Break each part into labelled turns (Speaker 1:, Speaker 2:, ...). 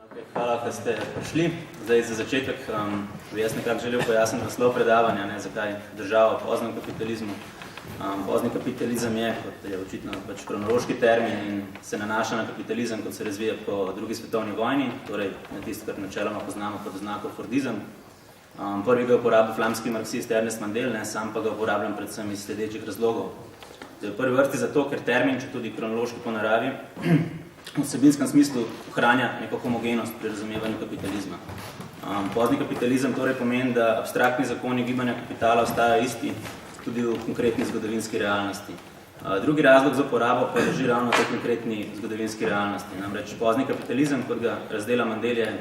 Speaker 1: Hvala, da ste prišli. Zdaj, za začetek bi jaz nekako želel pojasniti naslov predavanja, zakaj država v poznem kapitalizmu. Pozni kapitalizem je, kot je očitno kronološki termin in se nanaša na kapitalizem, kot se razvija po drugi svetovni vojni, torej na tisto, kar načeloma poznamo pod oznako Fordizem. Prvi ga uporabil flamski marksist Ernest Mandel, sam pa ga uporabljam predvsem iz sledečih razlogov. V prvi vrsti zato, ker termin, če tudi kronološki po naravi, v vsebinskem smislu ohranja neko homogenost pri razumevanju kapitalizma. Pozni kapitalizem torej pomeni, da abstraktni zakoni gibanja kapitala ostajajo isti tudi v konkretni zgodovinski realnosti. Drugi razlog za uporabo pa leži ravno v tej konkretni zgodovinski realnosti. Namreč pozni kapitalizem, kot ga razdela Mandel, je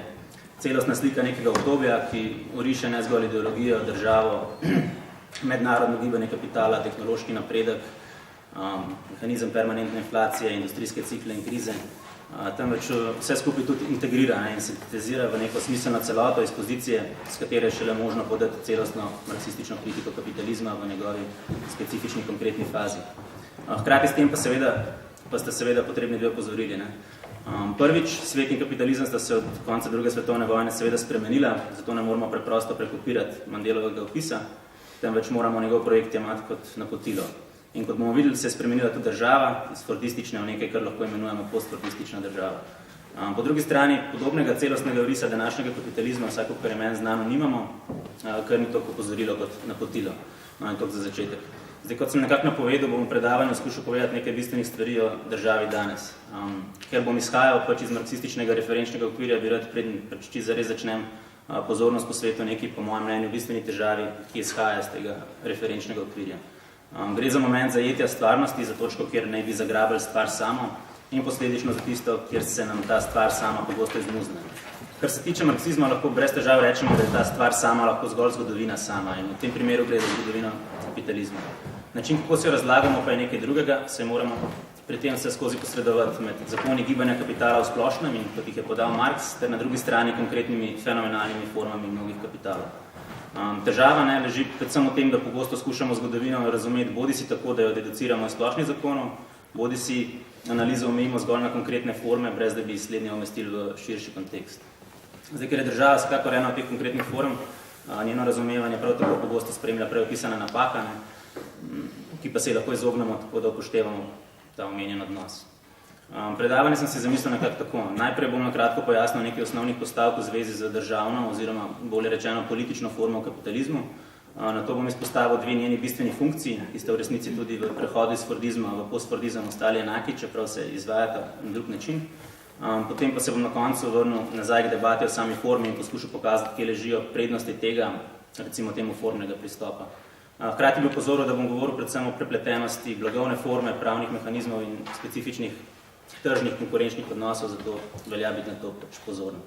Speaker 1: celostna slika nekega obdobja, ki oriše ne zgolj ideologijo, državo, mednarodno gibanje kapitala, tehnološki napredek, mehanizem permanentne inflacije, industrijske cikle in krize, temveč vse skupaj tudi integrira in sintetizira v neko smiselno celoto iz pozicije, s katere je šele možno podati celostno marksistično kritiko kapitalizma v njegovi specifični konkretni fazi. Hkrati s tem pa ste seveda potrebni dve opozorili. Prvič, svet in kapitalizem sta se od konca druge svetovne vojne seveda spremenila, zato ne moramo preprosto prekopirati Mandelovega opisa, temveč moramo njegov projekt jemati kot napotilo. In kot bomo videli, se je spremenila tudi država, iz fordistične v nekaj, kar lahko imenujemo postfordistična država. Po drugi strani, podobnega celostnega orisa današnjega kapitalizma, vsako, kar je meni znano, nimamo, kar ni toliko opozorilo kot napotilo. In toliko za začetek. Zdaj, kot sem nekako napovedal, bom v predavanju skušal povedati nekaj bistvenih stvari o državi danes. Ker bom izhajal iz marksističnega referenčnega okvirja, bi rad preden zares začnem pozornost posvetil neki, po mojem mnenju, bistveni težavi, ki izhaja iz tega referenčnega okvirja. Gre za moment zajetja stvarnosti, za točko, kjer naj bi zagrabili stvar samo in posledično za tisto, kjer se nam ta stvar sama pogosto izmuzne. Kar se tiče marksizma, lahko brez težav rečemo, da je ta stvar sama lahko zgolj zgodovina sama in v tem primeru gre za zgodovino kapitalizma. Način, kako se jo razlagamo, pa je nekaj drugega, se moramo pri tem vse skozi posredovati med zakoni gibanja kapitala v splošnem in kot jih je podal Marx, ter na drugi strani konkretnimi fenomenalnimi formami mnogih kapitalov. Težava leži predvsem v tem, da pogosto skušamo zgodovino razumeti bodisi tako, da jo deduciramo iz splošnih zakonov, bodisi analizo omejimo zgolj na konkretne forme, brez da bi slednje umestili v širši kontekst. Zdaj, ker je država vsekakor ena od teh konkretnih form, njeno razumevanje prav tako pogosto spremlja preopisana napaka, ki pa se lahko izognemo tako, da upoštevamo ta omenjen odnos. Predavanje sem si zamislil nekako tako. Najprej bom na kratko pojasnil nekaj osnovnih postavk v zvezi z državno oziroma bolje rečeno politično formo v kapitalizmu. Na to bom izpostavil dve njeni bistveni funkciji, ki sta v resnici tudi v prehodu iz fordizma v postfordizem ostali enaki, čeprav se izvajata na drug način. Potem pa se bom na koncu vrnil nazaj k debati o sami formi in poskušal pokazati, kje ležijo prednosti tega, recimo temu formnega pristopa. Hkrati bi upozoril, da bom govoril predvsem o prepletenosti blagovne forme, pravnih mehanizmov in specifičnih tržnih konkurenčnih odnosov, zato velja biti na to pozoren.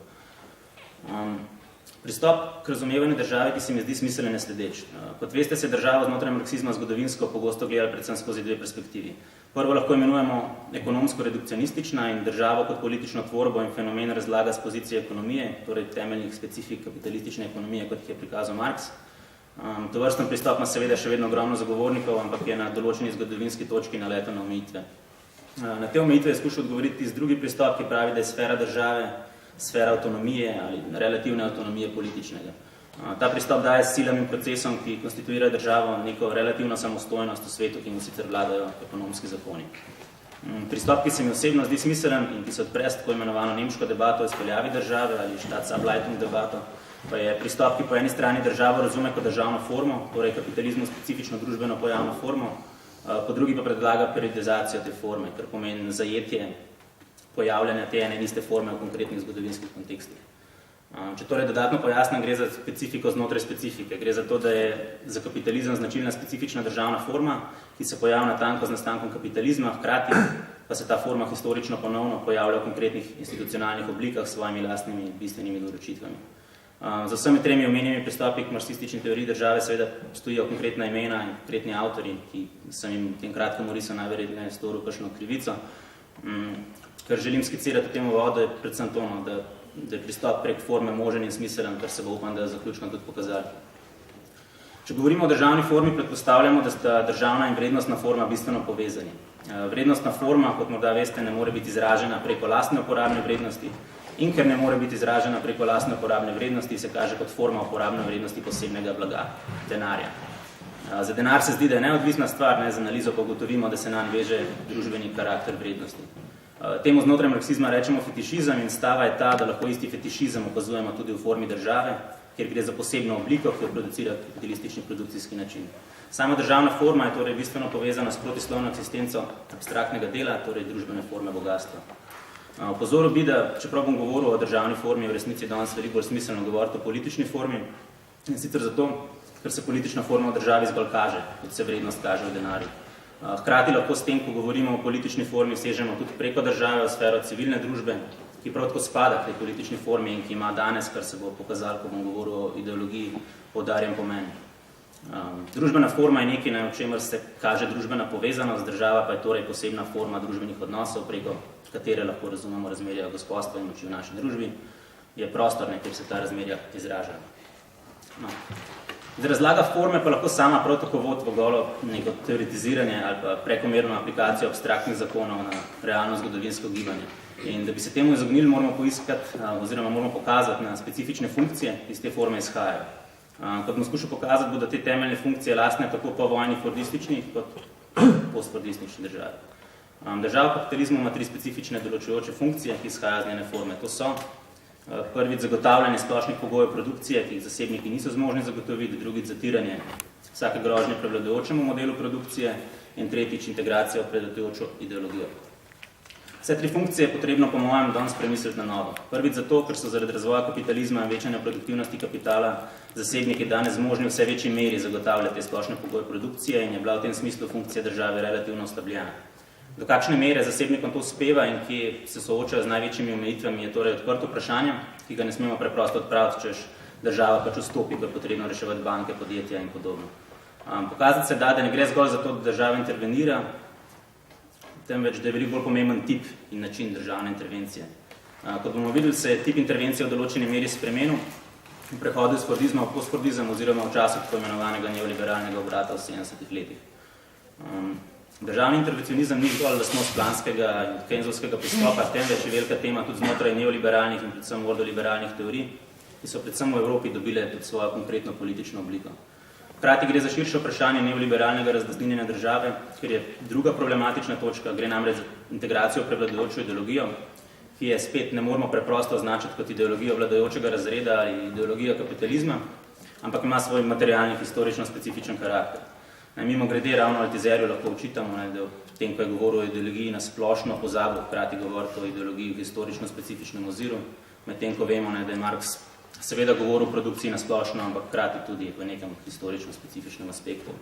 Speaker 1: Pristop k razumevanju države, ki se mi zdi smiseln, je sledeč. Kot veste, se država znotraj marksizma zgodovinsko pogosto gleda predvsem skozi dve perspektivi. Prvo lahko imenujemo ekonomsko redukcionistična in državo kot politično tvorbo in fenomen razlaga z pozicije ekonomije, torej temeljnih specifik kapitalistične ekonomije, kot jih je prikazal Marx. Tovrsten pristop ima seveda še vedno ogromno zagovornikov, ampak je na določeni zgodovinski točki naletel na omejitve. Na te omejitve je skušal odgovoriti z drugi pristop, ki pravi, da je sfera države, sfera avtonomije ali relativne avtonomije političnega. Ta pristop daje s silami in procesom, ki konstituira državo, neko relativno samostojnost v svetu, ki mu sicer vladajo ekonomski zakoni. Pristop, ki se mi osebno zdi smiselen in ki se odpre s tako imenovano nemško debato o izpeljavi države ali Staatsableitung debato, pa je pristop, ki po eni strani državo razume kot državno formo, torej kapitalizmu specifično družbeno pojavno formo, po drugi pa predlaga periodizacijo te forme, kar pomeni zajetje pojavljanja te ene in iste forme v konkretnih zgodovinskih kontekstih. Če torej dodatno pojasnim, gre za specifiko znotraj specifike. Gre za to, da je za kapitalizem značilna specifična državna forma, ki se pojavlja natanko z nastankom kapitalizma, hkrati pa se ta forma historično ponovno pojavlja v konkretnih institucionalnih oblikah s svojimi lastnimi bistvenimi določitvami. Za vsemi tremi omenjenimi pristopi k marksistični teoriji države seveda stojijo konkretna imena in konkretni avtorji, ki sem jim v tem kratkem orisu najverjetneje storil kakšno krivico. Kar želim skicirati v tem uvodu je predvsem to, da je pristop prek forme možen in smiselen, kar se bo upam, da zaključno tudi pokazali. Če govorimo o državni formi, predpostavljamo, da sta državna in vrednostna forma bistveno povezani. Vrednostna forma, kot morda veste, ne more biti izražena preko lastne uporabne vrednosti, in ker ne more biti izražena preko lastne uporabne vrednosti, se kaže kot forma uporabne vrednosti posebnega blaga, denarja. Za denar se zdi, da je neodvisna stvar, z analizo pa ugotovimo, da se nanj veže družbeni karakter vrednosti. Temu znotraj marksizma rečemo fetišizem in stava je ta, da lahko isti fetišizem opazujemo tudi v formi države, kjer gre za posebno obliko, ki jo producira kapitalistični produkcijski način. Sama državna forma je torej bistveno povezana s protislovno eksistenco abstraktnega dela, torej družbene forme bogatstva. Opozoril bi, da čeprav bom govoril o državni formi, v resnici danes veliko bolj smiselno govoriti o politični formi, in sicer zato, ker se politična forma v državi zgolj kaže, kot se vrednost kaže v denarju. Hkrati lahko s tem, ko govorimo o politični formi, sežemo tudi preko države v sfero civilne družbe, ki prav tako spada k tej politični formi in ki ima danes, kar se bo pokazalo, ko bom govoril o ideologiji, poudarjen pomen. Družbena forma je nekaj, na čemer se kaže družbena povezanost, država pa je torej posebna forma družbenih odnosov, preko katere lahko razumemo razmerja gospodstva in moči v naši družbi, je prostor, kjer se ta razmerja izražajo. Razlaga forme pa lahko sama prav tako vodi v golo neko teoretiziranje ali pa prekomerno aplikacijo abstraktnih zakonov na realno zgodovinsko gibanje. In da bi se temu izognili, moramo poiskati oziroma moramo pokazati na specifične funkcije, ki iz te forme izhajajo. Kot bom skušal pokazati, bodo te temeljne funkcije lastne tako po vojni fordistični kot postfordistični državi. Država v kapitalizmu ima 3 specifične določujoče funkcije, ki izhajajo z njene forme. To so prvič zagotavljanje splošnih pogojev produkcije, ki jih zasebniki niso zmožni zagotoviti, drugič zatiranje vsake grožnje prevladujočemu modelu produkcije in tretjič integracijo v prevladujočo ideologijo. Vse 3 funkcije je potrebno po mojem danes premisliti na novo. Prvič zato, ker so zaradi razvoja kapitalizma in večanja produktivnosti kapitala zasebniki danes zmožni v vse večji meri zagotavljati te splošne pogoje produkcije in je bila v tem smislu funkcija države relativno oslabljena. Do kakšne mere zasebnikom to uspeva in kje se soočajo z največjimi omejitvami, je torej odprto vprašanje, ki ga ne smemo preprosto odpraviti, češ država pač vstopi, ko je potrebno reševati banke, podjetja in podobno. Pokazati se da ne gre zgolj za to, da država intervenira, temveč, da je veliko bolj pomemben tip in način državne intervencije. Kot bomo videli, se je tip intervencije v določeni meri spremenil v prehodu iz fordizma v postfordizem oziroma v času tako imenovanega neoliberalnega obrata v 70-ih letih. Državni intervencionizem ni zgolj lastnost planskega in keynesovskega pristopa, temveč je velika tema tudi znotraj neoliberalnih in predvsem ordoliberalnih teorij, ki so predvsem v Evropi dobile tudi svojo konkretno politično obliko. Hkrati gre za širše vprašanje neoliberalnega razdaznjenja države, ker je druga problematična točka, gre namreč za integracijo prevladujočo ideologijo, ki je spet ne moramo preprosto označiti kot ideologijo vladajočega razreda ali ideologijo kapitalizma, ampak ima svoj materialni, historično specifičen karakter. Mimo grede ravno Altizerju lahko učitamo, da v tem, ko je govoril o ideologiji na splošno pozabil, hkrati govoriti o ideologiji v historično specifičnem oziru, medtem ko vemo, da je Marx seveda govoril o produkciji na splošno, ampak hkrati tudi v nekem historično specifičnem aspektu.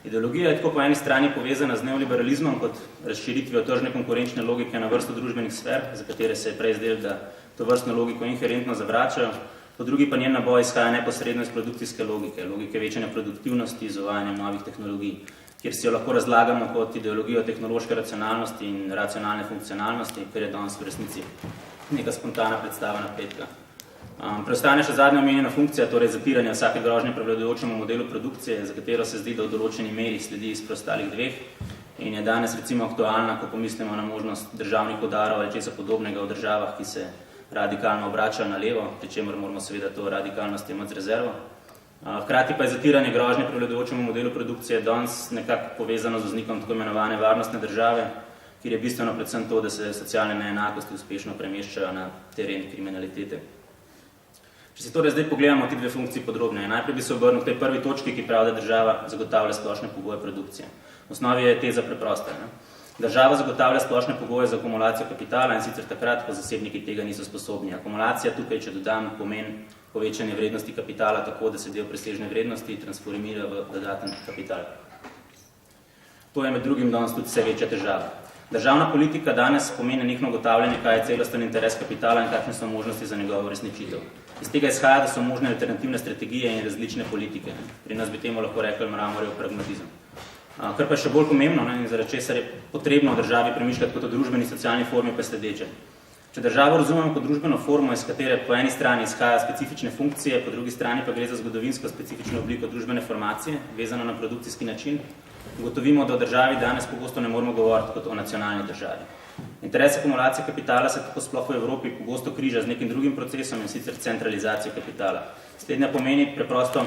Speaker 1: Ideologija je tako po eni strani povezana z neoliberalizmom kot razširitvijo tržne konkurenčne logike na vrsto družbenih sfer, za katere se je prej zdelo, da to vrstno logiko inherentno zavračajo, po drugi pa njen naboj izhaja neposredno iz produkcijske logike, logike večanja produktivnosti z uvajanjem novih tehnologij, kjer si jo lahko razlagamo kot ideologijo tehnološke racionalnosti in racionalne funkcionalnosti, kar je danes v resnici neka spontana predstava napredka. Preostane še zadnja omenjena funkcija, torej zapiranja vsake grožnje prevladujočemu modelu produkcije, za katero se zdi, da v določeni meri sledi iz preostalih dveh in je danes recimo aktualna, ko pomislimo na možnost državnih udarov ali česa podobnega v državah, ki se radikalno obračajo na levo, pri čemer moramo seveda to radikalnost imeti z rezervo. Hkrati pa je zatiranje grožnje prevladujočemu modelu produkcije danes nekako povezano z vznikom tako imenovane varnostne države, kjer je bistveno predvsem to, da se socialne neenakosti uspešno premeščajo na teren kriminalitete. Če si torej zdaj pogledamo ti 2 funkciji podrobneje, najprej bi se obrnil k tej prvi točki, ki pravi, da država zagotavlja splošne pogoje produkcije. V osnovi je teza preprosta. Država zagotavlja splošne pogoje za akumulacijo kapitala in sicer takrat, ko zasebniki tega niso sposobni. Akumulacija tukaj, če dodam, pomeni povečanje vrednosti kapitala tako, da se del presežne vrednosti transformira v dodaten kapital. To je med drugim danes tudi vse večja težava. Državna politika danes pomeni nekno ugotavljanje, kaj je celosten interes kapitala in kakšne so možnosti za njegovo uresničitev. Iz tega izhaja, da so možne alternativne strategije in različne politike. Pri nas bi temu lahko rekli Mramorjev pragmatizem. Kar pa je še bolj pomembno, in zaradi česar je potrebno v državi premišljati kot o družbeni socialni formi, pa je sledeče. Če državo razumemo kot družbeno formo, iz katere po eni strani izhaja specifične funkcije, po drugi strani pa gre za zgodovinsko specifično obliko družbene formacije, vezano na produkcijski način, ugotovimo, da o državi danes pogosto ne moramo govoriti kot o nacionalni državi. Interes akumulacije kapitala se tako sploh v Evropi pogosto križa z nekim drugim procesom in sicer centralizacijo kapitala. Slednja pomeni preprosto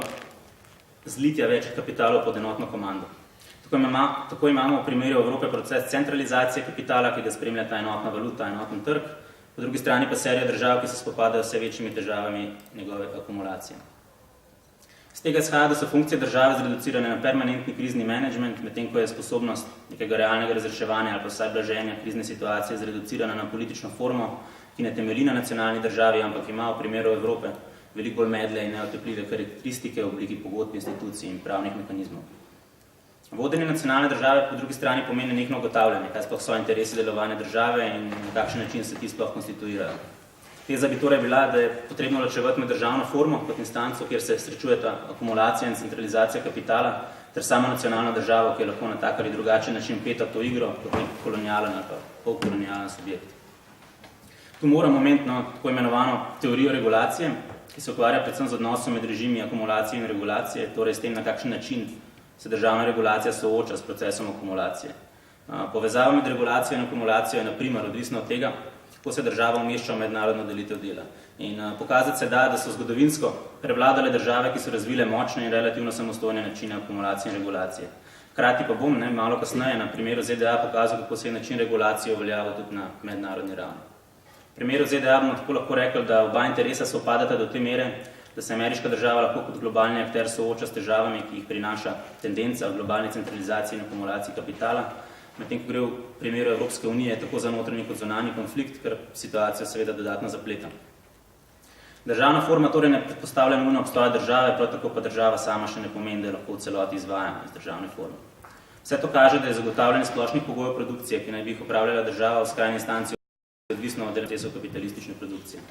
Speaker 1: zlitja več kapitalov pod enotno komando. Tako imamo v primeru Evrope proces centralizacije kapitala, ki ga spremlja ta enotna valuta, enoten trg, po drugi strani pa serija držav, ki se spopadajo vse večjimi težavami njegove akumulacije. Z tega izhaja, da so funkcije države zreducirane na permanentni krizni menedžment, medtem ko je sposobnost nekega realnega razreševanja ali pa vsaj blaženja krizne situacije zreducirana na politično formo, ki ne temelji na nacionalni državi, ampak ima v primeru Evrope veliko bolj medle in neotepljive karakteristike v obliki pogodb, institucij in pravnih mehanizmov. Vodenje nacionalne države po drugi strani pomeni nekno ugotavljanje, kaj sploh so interesi delovanja države in na kakšen način se ti sploh konstituirajo. Teza bi torej bila, da je potrebno ločevati med državno formo kot instanco, kjer se srečujeta akumulacija in centralizacija kapitala, ter samo nacionalno državo, ki je lahko na tak ali drugačen način peta to igro kot nek kolonialen ali pa polkolonialen subjekt. Tu moramo omeniti tako imenovano teorijo regulacije, ki se ukvarja predvsem z odnosom med režimi akumulacije in regulacije, torej s tem, na kakšen način se državna regulacija sooča s procesom akumulacije. Povezava med regulacijo in akumulacijo je na primer odvisna od tega, kako se država umešča v mednarodno delitev dela. In pokazati se da so zgodovinsko prevladale države, ki so razvile močne in relativno samostojne načine akumulacije in regulacije. Hkrati pa bom malo kasneje na primeru ZDA pokazal, kako se je način regulacije uveljavil tudi na mednarodni ravni. V primeru ZDA bomo tako lahko rekli, da oba interesa se upadata do te mere, da se ameriška država lahko kot globalni akter sooča s težavami, ki jih prinaša tendenca v globalni centralizaciji in akumulaciji kapitala, medtem ko gre v primeru Evropske unije tako za notranji kot zunanji konflikt, ker situacijo seveda dodatno zapleta. Državna forma torej ne predpostavlja nujno obstoja države, prav tako pa država sama še ne pomeni, da je lahko v celoti izvajana iz državne forme. Vse to kaže, da je zagotavljanje splošnih pogojev produkcije, ki naj bi jih upravljala država v skrajni instanci, odvisno od interesov kapitalistične produkcije.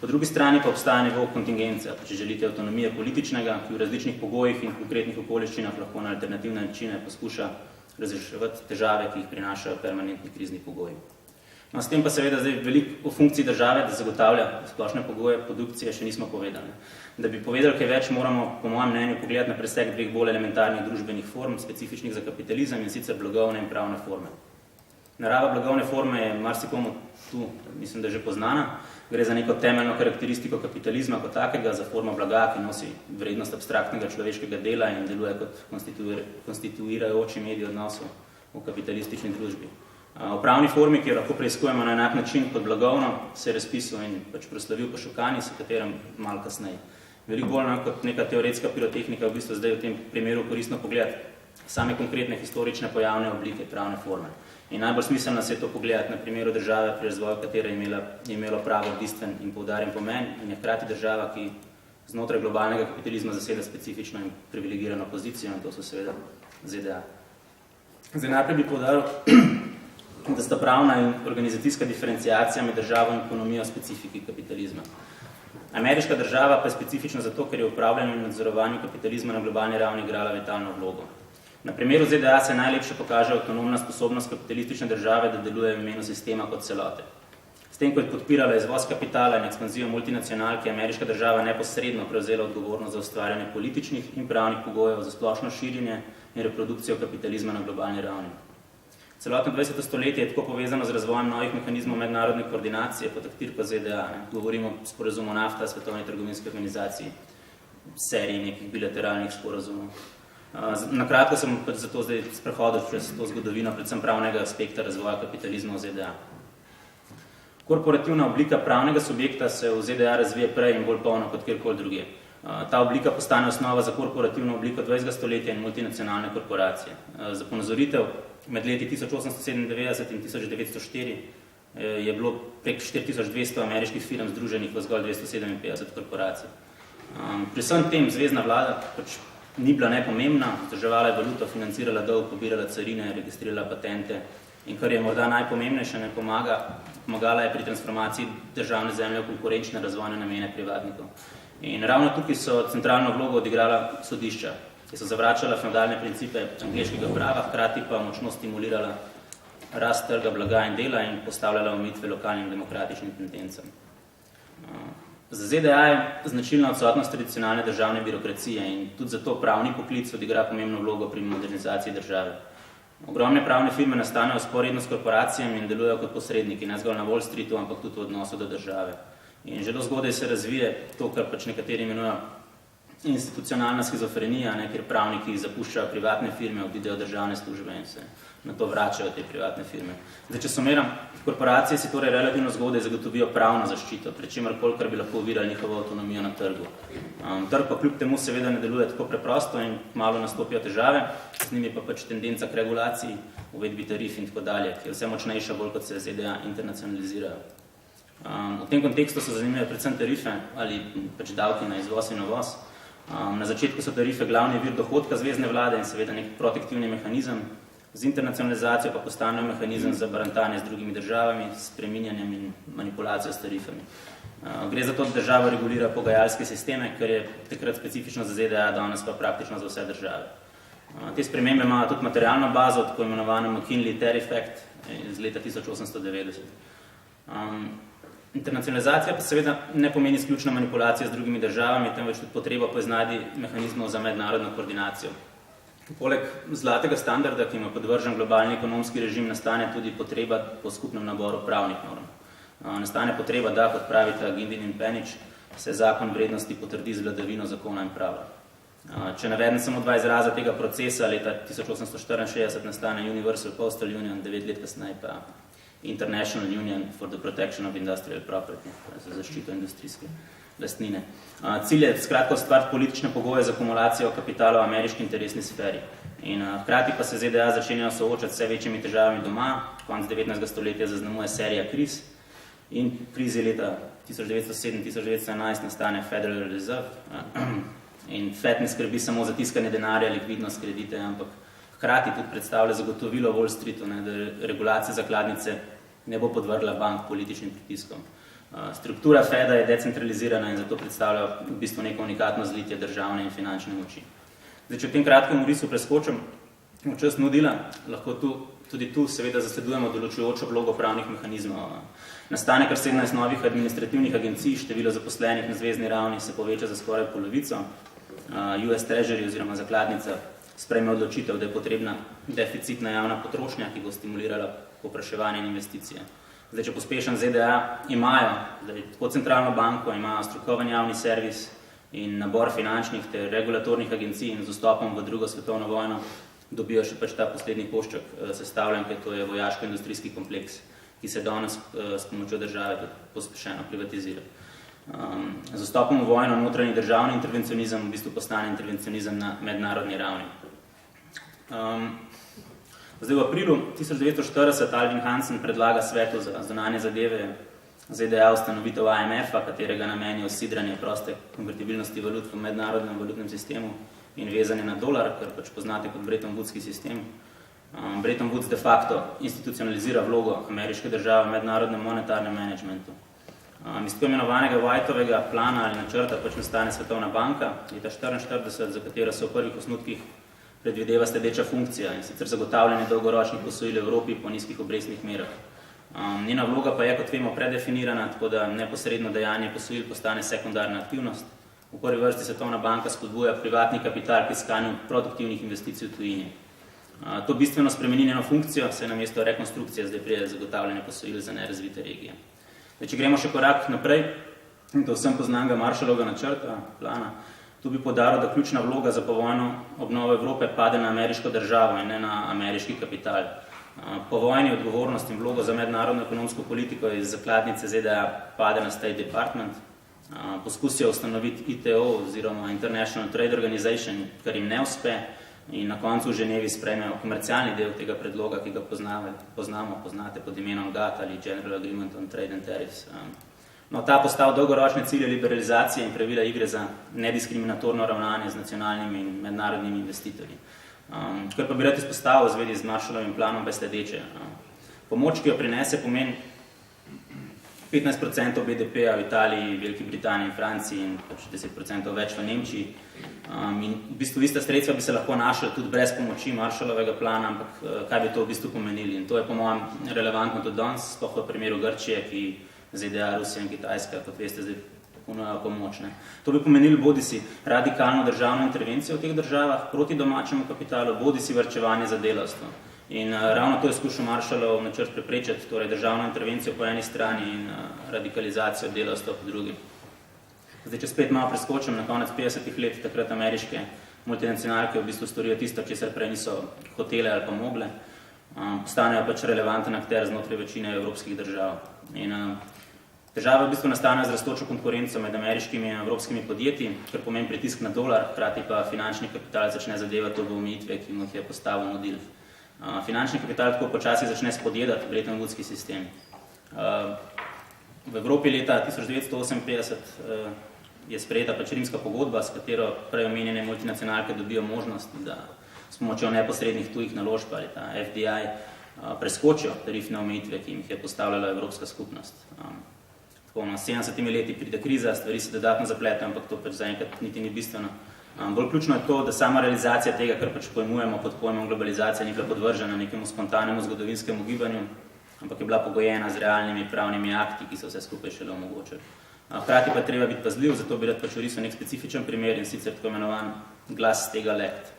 Speaker 1: Po drugi strani pa obstaja nivo kontingence, če želite avtonomije političnega, ki v različnih pogojih in konkretnih okoliščinah lahko na alternativne načine poskuša razreševati težave, ki jih prinašajo permanentni krizni pogoji. No, s tem pa seveda zdaj veliko o funkciji države, da zagotavlja splošne pogoje produkcije, še nismo povedali. Da bi povedali kaj več, moramo, po mojem mnenju, pogledati na presek dveh bolj elementarnih družbenih form, specifičnih za kapitalizem in sicer blagovne in pravne forme. Narava blagovne forme je marsikomu tu, mislim, da že poznana. Gre za neko temeljno karakteristiko kapitalizma kot takega, za formo blaga, ki nosi vrednost abstraktnega človeškega dela in deluje kot konstituirajoči medij odnosov v kapitalistični družbi. V pravni formi, ki jo lahko preiskujemo na enak način kot blagovno, se je razpisal in proslavil po Šokani, s katerem malo kasneje. Veliko bolj kot neka teoretska pirotehnika v bistvu zdaj v tem primeru koristno pogledati same konkretne historične pojavne oblike pravne forme. In najbolj smiselno se je to pogledati na primeru države, pri razvoju katere je imelo pravo bistven in poudarjen pomen in je hkrati država, ki znotraj globalnega kapitalizma zaseda specifično in privilegirano pozicijo, in to so seveda ZDA. Zdaj najprej bi poudaril, da sta pravna in organizacijska diferenciacija med državo in ekonomijo specifiki kapitalizma. Ameriška država pa je specifična zato, ker je v upravljanju in nadzorovanju kapitalizma na globalni ravni igrala vitalno vlogo. Na primeru ZDA se najlepše pokaže avtonomna sposobnost kapitalistične države, da deluje v imenu sistema kot celote. S tem, ko je podpirala izvoz kapitala in ekspanzijo multinacionalke, je ameriška država neposredno prevzela odgovornost za ustvarjanje političnih in pravnih pogojev za splošno širjenje in reprodukcijo kapitalizma na globalni ravni. Celotno 20. stoletje je tako povezano z razvojem novih mehanizmov mednarodne koordinacije pod taktirko ZDA. Govorimo o sporazumu NAFTA, Svetovne trgovinske organizaciji, seriji nekih bilateralnih sporazumov. Nakratko sem zato zdaj sprehodil čez to zgodovino, predvsem pravnega aspekta razvoja kapitalizma v ZDA. Korporativna oblika pravnega subjekta se v ZDA razvije prej in bolj polno kot kjerkoli druge. Ta oblika postane osnova za korporativno obliko 20. stoletja in multinacionalne korporacije. Za ponazoritev, med leti 1897 in 1904 je bilo prek 4200 ameriških firm združenih v zgolj 257 korporacij. Pri vsem tem zvezna vlada ni bila nepomembna, vzdrževala je valuto, financirala dolg, pobirala carine, registrirala patente in kar je morda najpomembnejše, pomagala je pri transformaciji državne zemlje v konkurenčne razvojne namene privatnikov. In ravno tukaj so centralno vlogo odigrala sodišča, ki so zavračala feudalne principe angleškega prava, hkrati pa močno stimulirala rast trga blaga in dela in postavljala omejitve lokalnim demokratičnim tendencam. Za ZDA je značilna odsotnost tradicionalne državne birokracije in tudi zato pravni poklic odigra pomembno vlogo pri modernizaciji države. Ogromne pravne firme nastanejo sporedno s korporacijami in delujejo kot posredniki, ne zgolj na Wall Streetu, ampak tudi v odnosu do države. In zelo zgodaj se razvije to, kar pač nekateri imenujejo institucionalna schizofrenija, kjer pravniki zapuščajo privatne firme, odidejo državne službe in se na to vračajo te privatne firme. Zdaj, če sumiram, korporacije si torej relativno zgodaj zagotovijo pravno zaščito, pri čemerkoli, kar bi lahko ovirali njihovo avtonomijo na trgu. Trg pa kljub temu seveda ne deluje tako preprosto in malo nastopijo težave, z njimi pa pač tendenca k regulaciji, uvedbi tarif in tako dalje, ki je vse močnejša, bolj kot se ZDA internacionalizirajo. V tem kontekstu so zanimive predvsem tarife ali pač davki na izvoz in uvoz. Na začetku so tarife glavni vir dohodka zvezne vlade in seveda nek protektivni mehanizem. Z internacionalizacijo pa postanejo mehanizem za barantanje z drugimi državami, s spreminjanjem in manipulacijo s tarifami. Gre za to, da država regulira pogajalske sisteme, kar je takrat specifično za ZDA, danes pa praktično za vse države. Te spremembe imajo tudi materialno bazo, tako imenovano McKinley Tariff Act iz leta 1890. Internacionalizacija pa seveda ne pomeni izključno manipulacijo z drugimi državami, temveč tudi potreba po iznajdbi mehanizmov za mednarodno koordinacijo. Poleg zlatega standarda, ki ima podvržen globalni ekonomski režim, nastane tudi potreba po skupnem naboru pravnih norm. Nastane potreba, da, kot pravita Gindin in Penič, se zakon vrednosti potrdi z vladavino zakona in prava. Če navedem samo dva izraza tega procesa, leta 1864 nastane Universal Postal Union, 9 let kasneje pa International Union for the Protection of Industrial Property, za zaščito industrijske lastnine. Cilj je skratka ustvariti politične pogoje za akumulacijo kapitala v ameriški interesni sferi. In hkrati pa se ZDA začenjajo soočati s vse večjimi težavami doma, konec 19. stoletja zaznamuje serija kriz in krizi leta 1907-1911 nastane Federal Reserve in Fed ne skrbi samo za tiskanje denarja, likvidnost, kredite, ampak hkrati tudi predstavlja zagotovilo Wall Streetu, da regulacija zakladnice ne bo podvrgla bank političnim pritiskom. Struktura Feda je decentralizirana in zato predstavlja v bistvu neko unikatno zlitje državne in finančne moči. Zdaj, če v tem kratkem orisu preskočim v čas nudila, lahko tudi tu seveda zasledujemo določujočo vlogo pravnih mehanizmov. Nastane kar 17 novih administrativnih agencij, število zaposlenih na zvezni ravni se poveča za skoraj polovico. US Treasury oziroma zakladnica sprejme odločitev, da je potrebna deficitna javna potrošnja, ki bo stimulirala povpraševanje in investicije. Zdaj, če pospešen ZDA imajo tako centralno banko, imajo strokoven javni servis in nabor finančnih ter regulatornih agencij in z vstopom v drugo svetovno vojno dobijo še pač ta poslednji košček sestavljanke, to je vojaško-industrijski kompleks, ki se danes s pomočjo države tudi pospešeno privatizira. Z vstopom v vojno notranji državni intervencionizem v bistvu postane intervencionizem na mednarodni ravni. Zdaj, v aprilu 1940 Alvin Hansen predlaga svetu za zunanje zadeve ZDA ustanovitev IMF-a, katerega namen je usidranje proste konvertibilnosti valut v mednarodnem valutnem sistemu in vezanje na dolar, kar pač poznate kot Bretton Woodski sistem. Bretton Woods de facto institucionalizira vlogo ameriške države v mednarodnem monetarnem managementu. Iz tako imenovanega Whiteovega plana ali načrta pač nastane Svetovna banka leta 1944, za katero se v prvih osnutkih predvideva sledeča funkcija in sicer zagotavljanje dolgoročnih posojil Evropi po nizkih obrestnih merah. Njena vloga pa je, kot vemo, predefinirana, tako da neposredno dejanje posojil postane sekundarna aktivnost. V prvi vrsti Svetovna banka spodbuja privatni kapital k iskanju produktivnih investicij v tujini. To bistveno spremeni njeno funkcijo, se namesto rekonstrukcije zdaj prije zagotavljanje posojil za nerazvite regije. Zdaj, če gremo še korak naprej, to vsem poznanega Marshallovega načrta, plana, tu bi poudaril, da ključna vloga za povojno obnovo Evrope pade na ameriško državo in ne na ameriški kapital. Po vojni odgovornost in vlogo za mednarodno ekonomsko politiko iz zakladnice ZDA pade na State Department. Poskusijo ustanoviti ITO oziroma International Trade Organization, kar jim ne uspe in na koncu v Ženevi sprejmejo komercialni del tega predloga, ki ga poznate pod imenom GATT ali General Agreement on Trade and Tariffs. No, ta postal dolgoročne cilje liberalizacije in pravila igre za nediskriminatorno ravnanje z nacionalnimi in mednarodnimi investitorji. Kar pa bi rad izpostavil v zvezi z Marshallovim planom, pa je sledeče. Pomoč, ki jo prinese, pomeni 15% BDP-a v Italiji, Veliki Britaniji in Franciji in 10% več v Nemčiji. In v bistvu ista sredstva bi se lahko našla tudi brez pomoči Marshallovega plana, ampak kaj bi to v bistvu pomenili? In to je po mojem relevantno tudi danes, sploh v primeru Grčije, ki ZDA, Rusija in Kitajska, kot veste, zdaj ponujajo pomoč. To bi pomenili bodisi radikalno državno intervencijo v teh državah proti domačemu kapitalu, bodisi varčevanje za delavstvo. In ravno to je skušal Marshallov načrt preprečiti, torej državno intervencijo po eni strani in radikalizacijo delavstva po drugi. Zdaj, če spet malo preskočim na konec 50-ih let, takrat ameriške multinacionalke v bistvu storijo tisto, česar prej niso hotele ali pa mogle, postanejo pač relevanten akter znotraj večine evropskih držav. In težave v bistvu nastanejo z rastočo konkurenco med ameriškimi in evropskimi podjetji, kar pomeni pritisk na dolar, hkrati pa finančni kapital začne zadevati v omejitve, ki mu jih je postavil model. Finančni kapital tako počasi začne spodjedati Bretton Woodski sistem. V Evropi leta 1958 je sprejeta pač rimska pogodba, s katero prej omenjene multinacionalke dobijo možnost, da s pomočjo neposrednih tujih naložb ali ta FDI preskočijo tarifne omejitve, ki jim je postavljala Evropska skupnost. Tako na 70 leti pride kriza, stvari se dodatno zapletajo, ampak to pač zaenkrat niti ni bistveno. Bolj ključno je to, da sama realizacija tega, kar pač pojmujemo pod pojmom globalizacije, ni bila podvržena nekemu spontanemu zgodovinskemu gibanju, ampak je bila pogojena z realnimi pravnimi akti, ki so vse skupaj šele omogočili. Hkrati pa treba biti pazljiv, zato bi rad pač orisal nek specifičen primer in sicer tako imenovan glas tega lekt.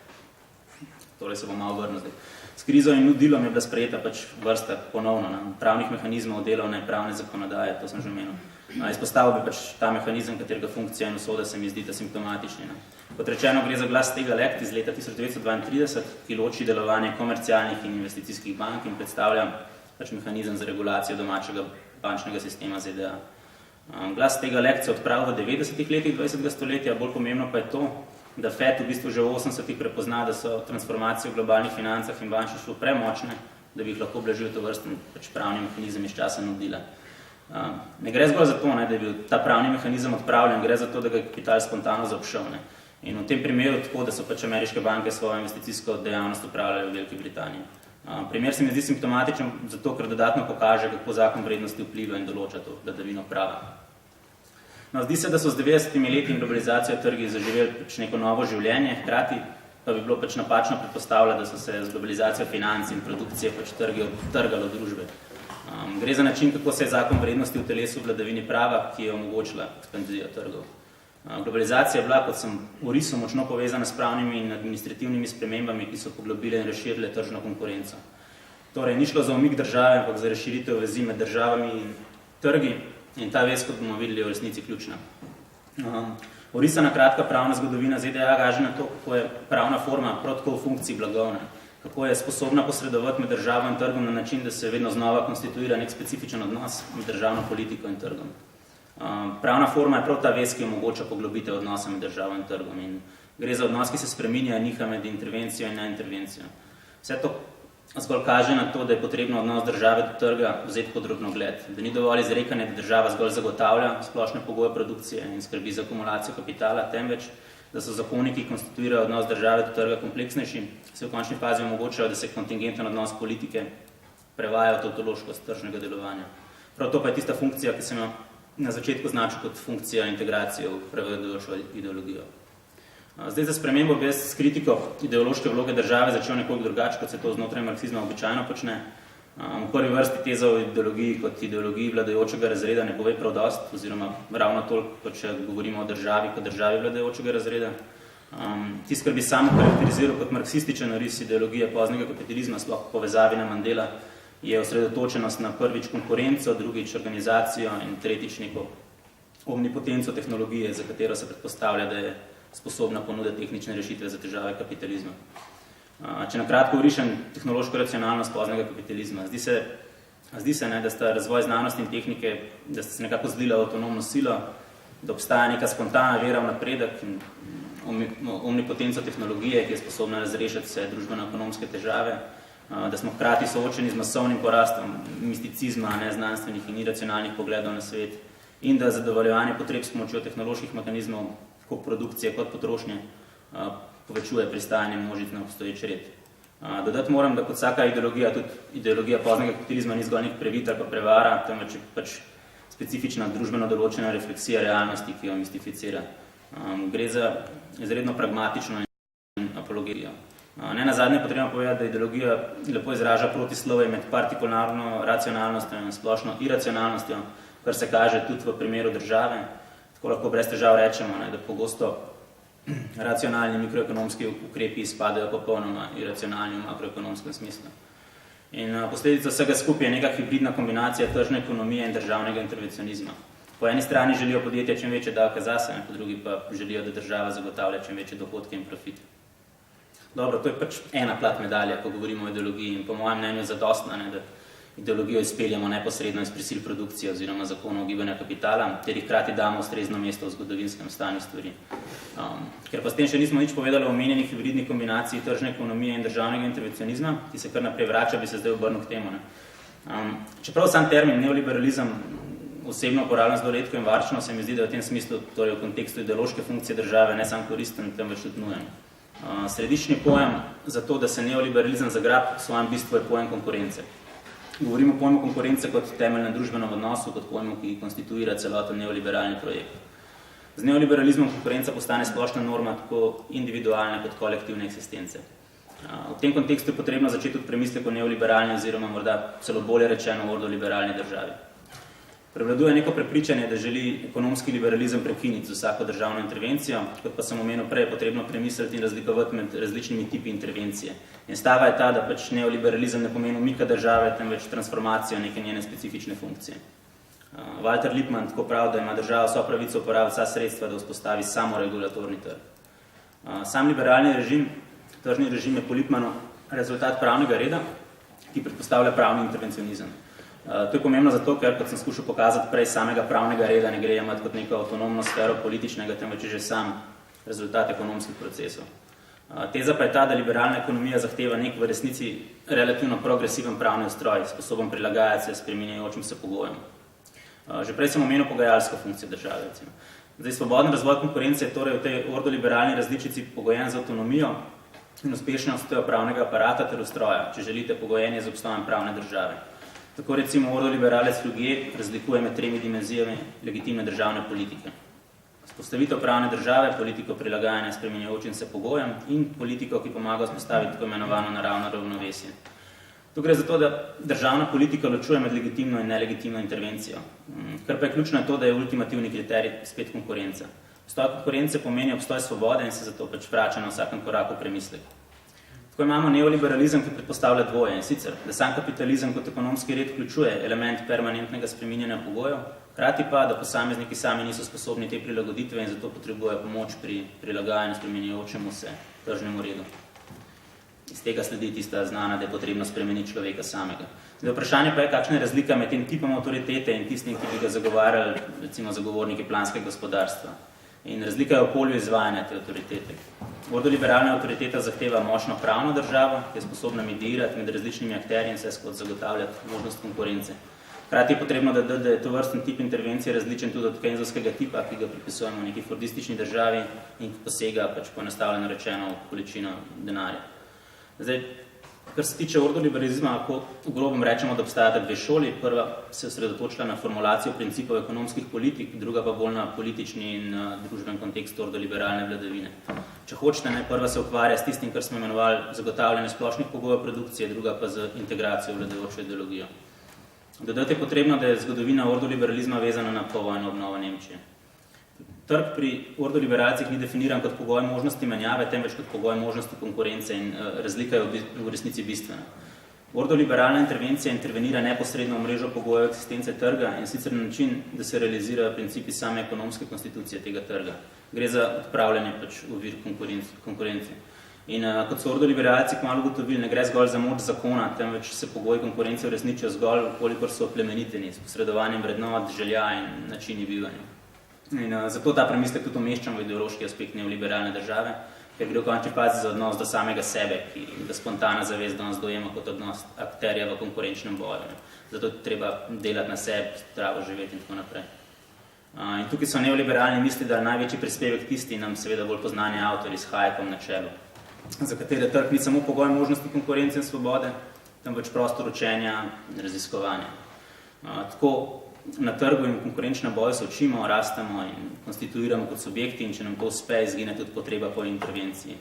Speaker 1: Torej se bom malo vrnil zdaj. S krizo in nudilom je bila sprejeta pač vrsta ponovno pravnih mehanizmov, delovne, pravne zakonodaje, to sem že omenil. Izpostavil bi pač ta mehanizem, katerega funkcija in usoda se mi zdita simptomatični. Kot rečeno, gre za glas tega lekt iz leta 1932, ki loči delovanje komercialnih in investicijskih bank in predstavlja pač mehanizem za regulacijo domačega bančnega sistema ZDA. Glas tega lekt se odpravil v 90-ih letih 20. stoletja, bolj pomembno pa je to, da Fed v bistvu že v 80-ih prepozna, da so transformacije v globalnih financah in bančništvu premočne, da bi jih lahko blažil to vrsten pač pravni mehanizem iz časa nudila. Ne gre zgolj za to, da je bil ta pravni mehanizem odpravljen, gre za to, da ga je kapital spontano zaobšel. In v tem primeru tako, da so pač ameriške banke svojo investicijsko dejavnost upravljale v Veliki Britaniji. Primer se mi zdi simptomatičen zato, ker dodatno pokaže, kako zakon vrednosti vpliva in določa to vladavino prava. Zdi se, da so z 90 leti in globalizacijo trgi zaživeli pač neko novo življenje, hkrati pa bi bilo pač napačno predpostavljati, da so se z globalizacijo financ in produkcije pač trgi odtrgali od družbe. Gre za način, kako se je zakon vrednosti v telesu vladavini prava, ki je omogočila ekspanzijo trgov. Globalizacija je bila, kot sem orisal, močno povezana s pravnimi in administrativnimi spremembami, ki so poglobile in razširile tržno konkurenco. Torej, ni šlo za umik države, ampak za razširitev vezi med državami in trgi in ta vez, kot bomo videli, je v resnici ključna. Orisana kratka pravna zgodovina ZDA kaže na to, kako je pravna forma prav tako v funkciji blagovna, kako je sposobna posredovati med državo in trgom na način, da se vedno znova konstituira nek specifičen odnos med državno politiko in trgom. Pravna forma je prav ta vez, ki omogoča poglobitev odnosa med državo in trgom in gre za odnos, ki se spreminja niha med intervencijo in neintervencijo. Vse to zgolj kaže na to, da je potrebno odnos države do trga vzeti pod drobnogled, da ni dovolj izrekanje, da država zgolj zagotavlja splošne pogoje produkcije in skrbi za akumulacijo kapitala, temveč, da so zakoni, ki konstituirajo odnos države do trga kompleksnejši, se v končni fazi omogočajo, da se kontingenten odnos politike prevaja v tautološkost tržnega delovanja. Prav to pa je tista funkcija, ki sem jo na začetku značil kot funkcija integracije v prevladujočo ideologijo. Zdaj za spremembo bi jaz s kritiko ideološke vloge države začel nekoliko drugače, kot se to znotraj marksizma običajno počne. V prvi vrsti teza o ideologiji kot ideologiji vladajočega razreda ne pove prav dost, oziroma ravno toliko, kot če govorimo o državi kot državi vladajočega razreda. Tisto, kar bi samo karakteriziral kot marksističen oris ideologije poznega kapitalizma, sploh povezavi na Mandela, je osredotočenost na prvič konkurenco, drugič organizacijo in tretjič neko omnipotenco tehnologije, za katero se predpostavlja, da je sposobna ponuditi tehnične rešitve za težave kapitalizma. Če nakratko orišem tehnološko racionalnost poznega kapitalizma, zdi se, da sta razvoj znanosti in tehnike, da sta se nekako zlila avtonomno silo, da obstaja neka spontana vera v napredek in omnipotenco tehnologije, ki je sposobna razrešiti vse družbeno-ekonomske težave, da smo hkrati soočeni z masovnim porastom misticizma, neznanstvenih in iracionalnih pogledov na svet in da zadovoljevanje potreb s pomočjo tehnoloških mehanizmov, tako produkcije kot potrošnje, povečuje pristajanje množic na obstoječ red. Dodati moram, da kot vsaka ideologija, tudi ideologija poznega kapitalizma ni zgolj nek previt ali pa prevara, temveč je pač specifična družbeno določena refleksija realnosti, ki jo mistificira. Gre za izredno pragmatično in apologijo. Ne nazadnje potrebno povedati, da ideologija lepo izraža protislovje med partikularno racionalnostjo in splošno iracionalnostjo, kar se kaže tudi v primeru države. Tako lahko brez težav rečemo, da pogosto racionalni mikroekonomski ukrepi izpadajo popolnoma iracionalni v makroekonomskem smislu. In posledica vsega skupaj je neka hibridna kombinacija tržne ekonomije in državnega intervencionizma. Po eni strani želijo podjetja čim večje davke zase, po drugi pa želijo, da država zagotavlja čim večje dohodke in profit. Dobro, to je pač ena plat medalja, ko govorimo o ideologiji in po mojem mnenju zadostna, da ideologijo izpeljamo neposredno iz prisil produkcije oziroma zakonov gibanja kapitala, ter jih hkrati damo ustrezno mesto v zgodovinskem stanju stvari. Ker pa s tem še nismo nič povedali o omenjeni hibridni kombinaciji tržne ekonomije in državnega intervencionizma, ki se kar naprej vrača, bi se zdaj obrnil k temu. Čeprav sam termin neoliberalizem osebno uporabljam zelo redko in varčno, se mi zdi, da v tem smislu, torej v kontekstu ideološke funkcije države, ne sam koristen, temveč tudi nujen. Središčni pojem za to, da se neoliberalizem zagrab v svojem bistvu je pojem konkurence. Govorimo o pojmu konkurence kot temeljnem družbenem odnosu, kot pojmu, ki konstituira celoten neoliberalni projekt. Z neoliberalizmom konkurenca postane splošna norma tako individualne kot kolektivne eksistence. V tem kontekstu je potrebno začeti od premislek o neoliberalni oziroma morda celo bolje rečeno ordoliberalni državi. Prevladuje neko prepričanje, da želi ekonomski liberalizem prekiniti z vsako državno intervencijo, kot pa sem omenil prej, je potrebno premisliti in razlikovati med različnimi tipi intervencije. In stava je ta, da pač neoliberalizem ne pomeni umika države, temveč transformacijo neke njene specifične funkcije. Walter Lippmann tako pravi, da ima država vso pravico uporabiti vsa sredstva, da vzpostavi samoregulatorni trg. Sam liberalni režim, tržni režim je po Lippmannu rezultat pravnega reda, ki predpostavlja pravni intervencionizem. To je pomembno zato, ker, kot sem skušal pokazati prej, samega pravnega reda ne gre imati kot neko avtonomno sfero političnega, temveč že sam rezultat ekonomskih procesov. Teza pa je ta, da liberalna ekonomija zahteva nek v resnici relativno progresiven pravni ustroj, sposoben prilagajati se spreminjajočim se pogojem. Že prej sem omenil pogajalsko funkcijo države. Recimo. Zdaj, svoboden razvoj konkurence je torej v tej ordoliberalni različici pogojen z avtonomijo in uspešnostjo pravnega aparata ter ustroja, če želite pogojenje z obstojem pravne države. Tako recimo ordoliberalec Flugier razlikuje med 3 dimenzijami legitimne državne politike. Vzpostavitev pravne države, politiko prilagajanja spreminjajočim se pogojem in politiko, ki pomaga vzpostaviti tako imenovano naravno ravnovesje. Tu gre za to, da državna politika ločuje med legitimno in nelegitimno intervencijo. Kar pa je ključno je to, da je ultimativni kriterij spet konkurenca. Obstoj konkurence pomeni obstoj svobode in se zato pač vrača na vsakem koraku premislek. Tako imamo neoliberalizem, ki predpostavlja dvoje, in sicer, da sam kapitalizem kot ekonomski red vključuje element permanentnega spreminjanja pogojev, hkrati pa, da posamezniki sami niso sposobni te prilagoditve in zato potrebujejo pomoč pri prilagajanju spreminjajočemu se tržnemu redu. Iz tega sledi tista znana, da je potrebno spremeniti človeka samega. Zdaj, vprašanje pa je, kakšna je razlika med tem tipom avtoritete in tistim, ki bi ga zagovarjali, recimo zagovorniki planskega gospodarstva. In razlika je v polju izvajanja te avtoritete. Ordoliberalna avtoriteta zahteva močno pravno državo, ki je sposobna mediirati med različnimi akterji in vse skozi zagotavljati možnost konkurence. Hkrati je potrebno, da je to vrsten tip intervencije različen tudi od Keynesovskega tipa, ki ga pripisujemo v neki fordistični državi in ki posega pač poenostavljeno rečeno v količino denarja. Zdaj, kar se tiče ordoliberalizma, lahko v grobem rečemo, da obstajata 2 šoli. Prva se je osredotočila na formulacijo principov ekonomskih politik, druga pa bolj na politični in družben kontekst ordoliberalne vladavine. Če hočete, prva se ukvarja s tistim, kar smo imenovali zagotavljanje splošnih pogojev produkcije, druga pa z integracijo vladajočo ideologijo. Dodati je potrebno, da je zgodovina ordoliberalizma vezana na povojno obnovo Nemčije. Trg pri ordoliberalcih ni definiran kot pogoj možnosti menjave, temveč kot pogoj možnosti konkurence in razlika je v resnici bistvena. Ordoliberalna intervencija intervenira neposredno v mrežo pogojev eksistence trga in sicer na način, da se realizirajo principi same ekonomske konstitucije tega trga. Gre za odpravljanje pač ovir konkurence. In kot so ordoliberalci kmalu ugotovili, ne gre zgolj za moč zakona, temveč se pogoji konkurence uresničijo zgolj, kolikor so oplemeniteni s posredovanjem vrednot, želja in načini bivanja. In zato ta premislek tudi umeščam v ideološki aspekt neoliberalne države, ker gre v končni fazi za odnos do samega sebe, ki ga spontana zavest danes dojema kot odnos akterja v konkurenčnem boju. Zato treba delati na sebi, zdravo živeti in tako naprej. In tukaj so neoliberalni misli, da največji prispevek tisti nam seveda bolj poznani avtori s Hayekom na čelu, za katere trg ni samo pogoj možnosti konkurence in svobode, temveč prostor učenja in raziskovanja. Tako na trgu in konkurenčnem boju se učimo, rastemo in konstituiramo kot subjekti in če nam to uspe, izgine tudi potreba po intervenciji.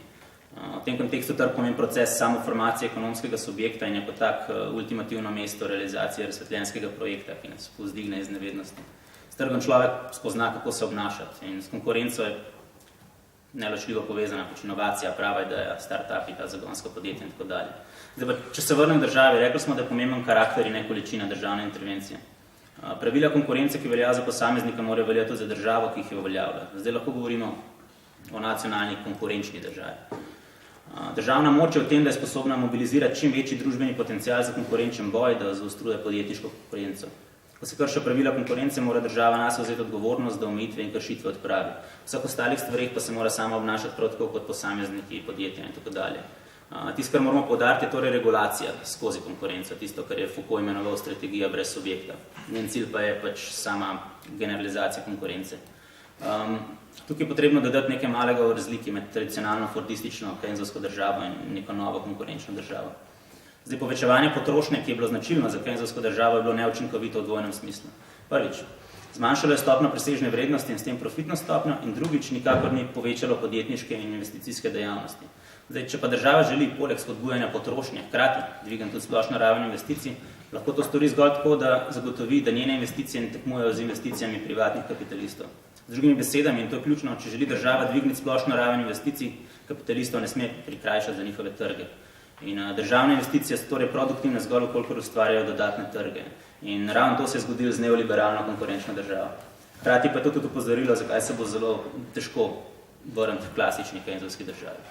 Speaker 1: V tem kontekstu trg pomeni proces samoformacije ekonomskega subjekta in je kot tak ultimativno mesto realizacije razsvetljenskega projekta, ki nas povzdigne iz nevednosti. S trgom človek spozna, kako se obnašati in s konkurenco je neločljivo povezana, pač inovacija, prava ideja, start-upi, ta zagonska podjetja in tako dalje. Zdaj pa, če se vrnem državi, rekli smo, da je pomemben karakter in ne količina državne intervencije. Pravila konkurence, ki velja za posameznika, morajo veljati tudi za državo, ki jih je uveljavlja. Zdaj lahko govorimo o nacionalni konkurenčni državi. Državna moč je v tem, da je sposobna mobilizirati čim večji družbeni potencial za konkurenčen boj, da zaostruje podjetniško konkurenco. Ko se kršijo pravila konkurence, mora država nase vzeti odgovornost, da omejitve in kršitve odpravi. V vseh ostalih stvareh pa se mora sama obnašati prav tako kot posamezniki, podjetja in tako dalje. Tisto, kar moramo poudariti, je torej regulacija skozi konkurenco, tisto, kar je Foucault imenoval strategija brez subjekta. Njen cilj pa je pač sama generalizacija konkurence. Tukaj je potrebno dodati nekaj malega v razliki med tradicionalno fordistično keynesijansko državo in neko novo konkurenčno državo. Zdaj, povečevanje potrošnje, ki je bilo značilno za keynesijansko državo, je bilo neučinkovito v dvojnem smislu. Prvič, zmanjšalo je stopnjo presežne vrednosti in s tem profitno stopnjo, in drugič, nikakor ni povečalo podjetniške in investicijske dejavnosti. Zdaj, če pa država želi poleg spodbujanja potrošnje, hkrati dvigati tudi splošno raven investicij, lahko to stori zgolj tako, da zagotovi, da njene investicije ne tekmujejo z investicijami privatnih kapitalistov. Z drugimi besedami, in to je ključno, če želi država dvigniti splošno raven investicij, kapitalistov ne sme prikrajšati za njihove trge. In državne investicije so torej produktivne zgolj, kolikor ustvarjajo dodatne trge. In ravno to se je zgodilo z neoliberalno konkurenčno državo. Hkrati pa je to tudi opozorilo, zakaj se bo zelo težko vrniti v klasični keynesijanski državi.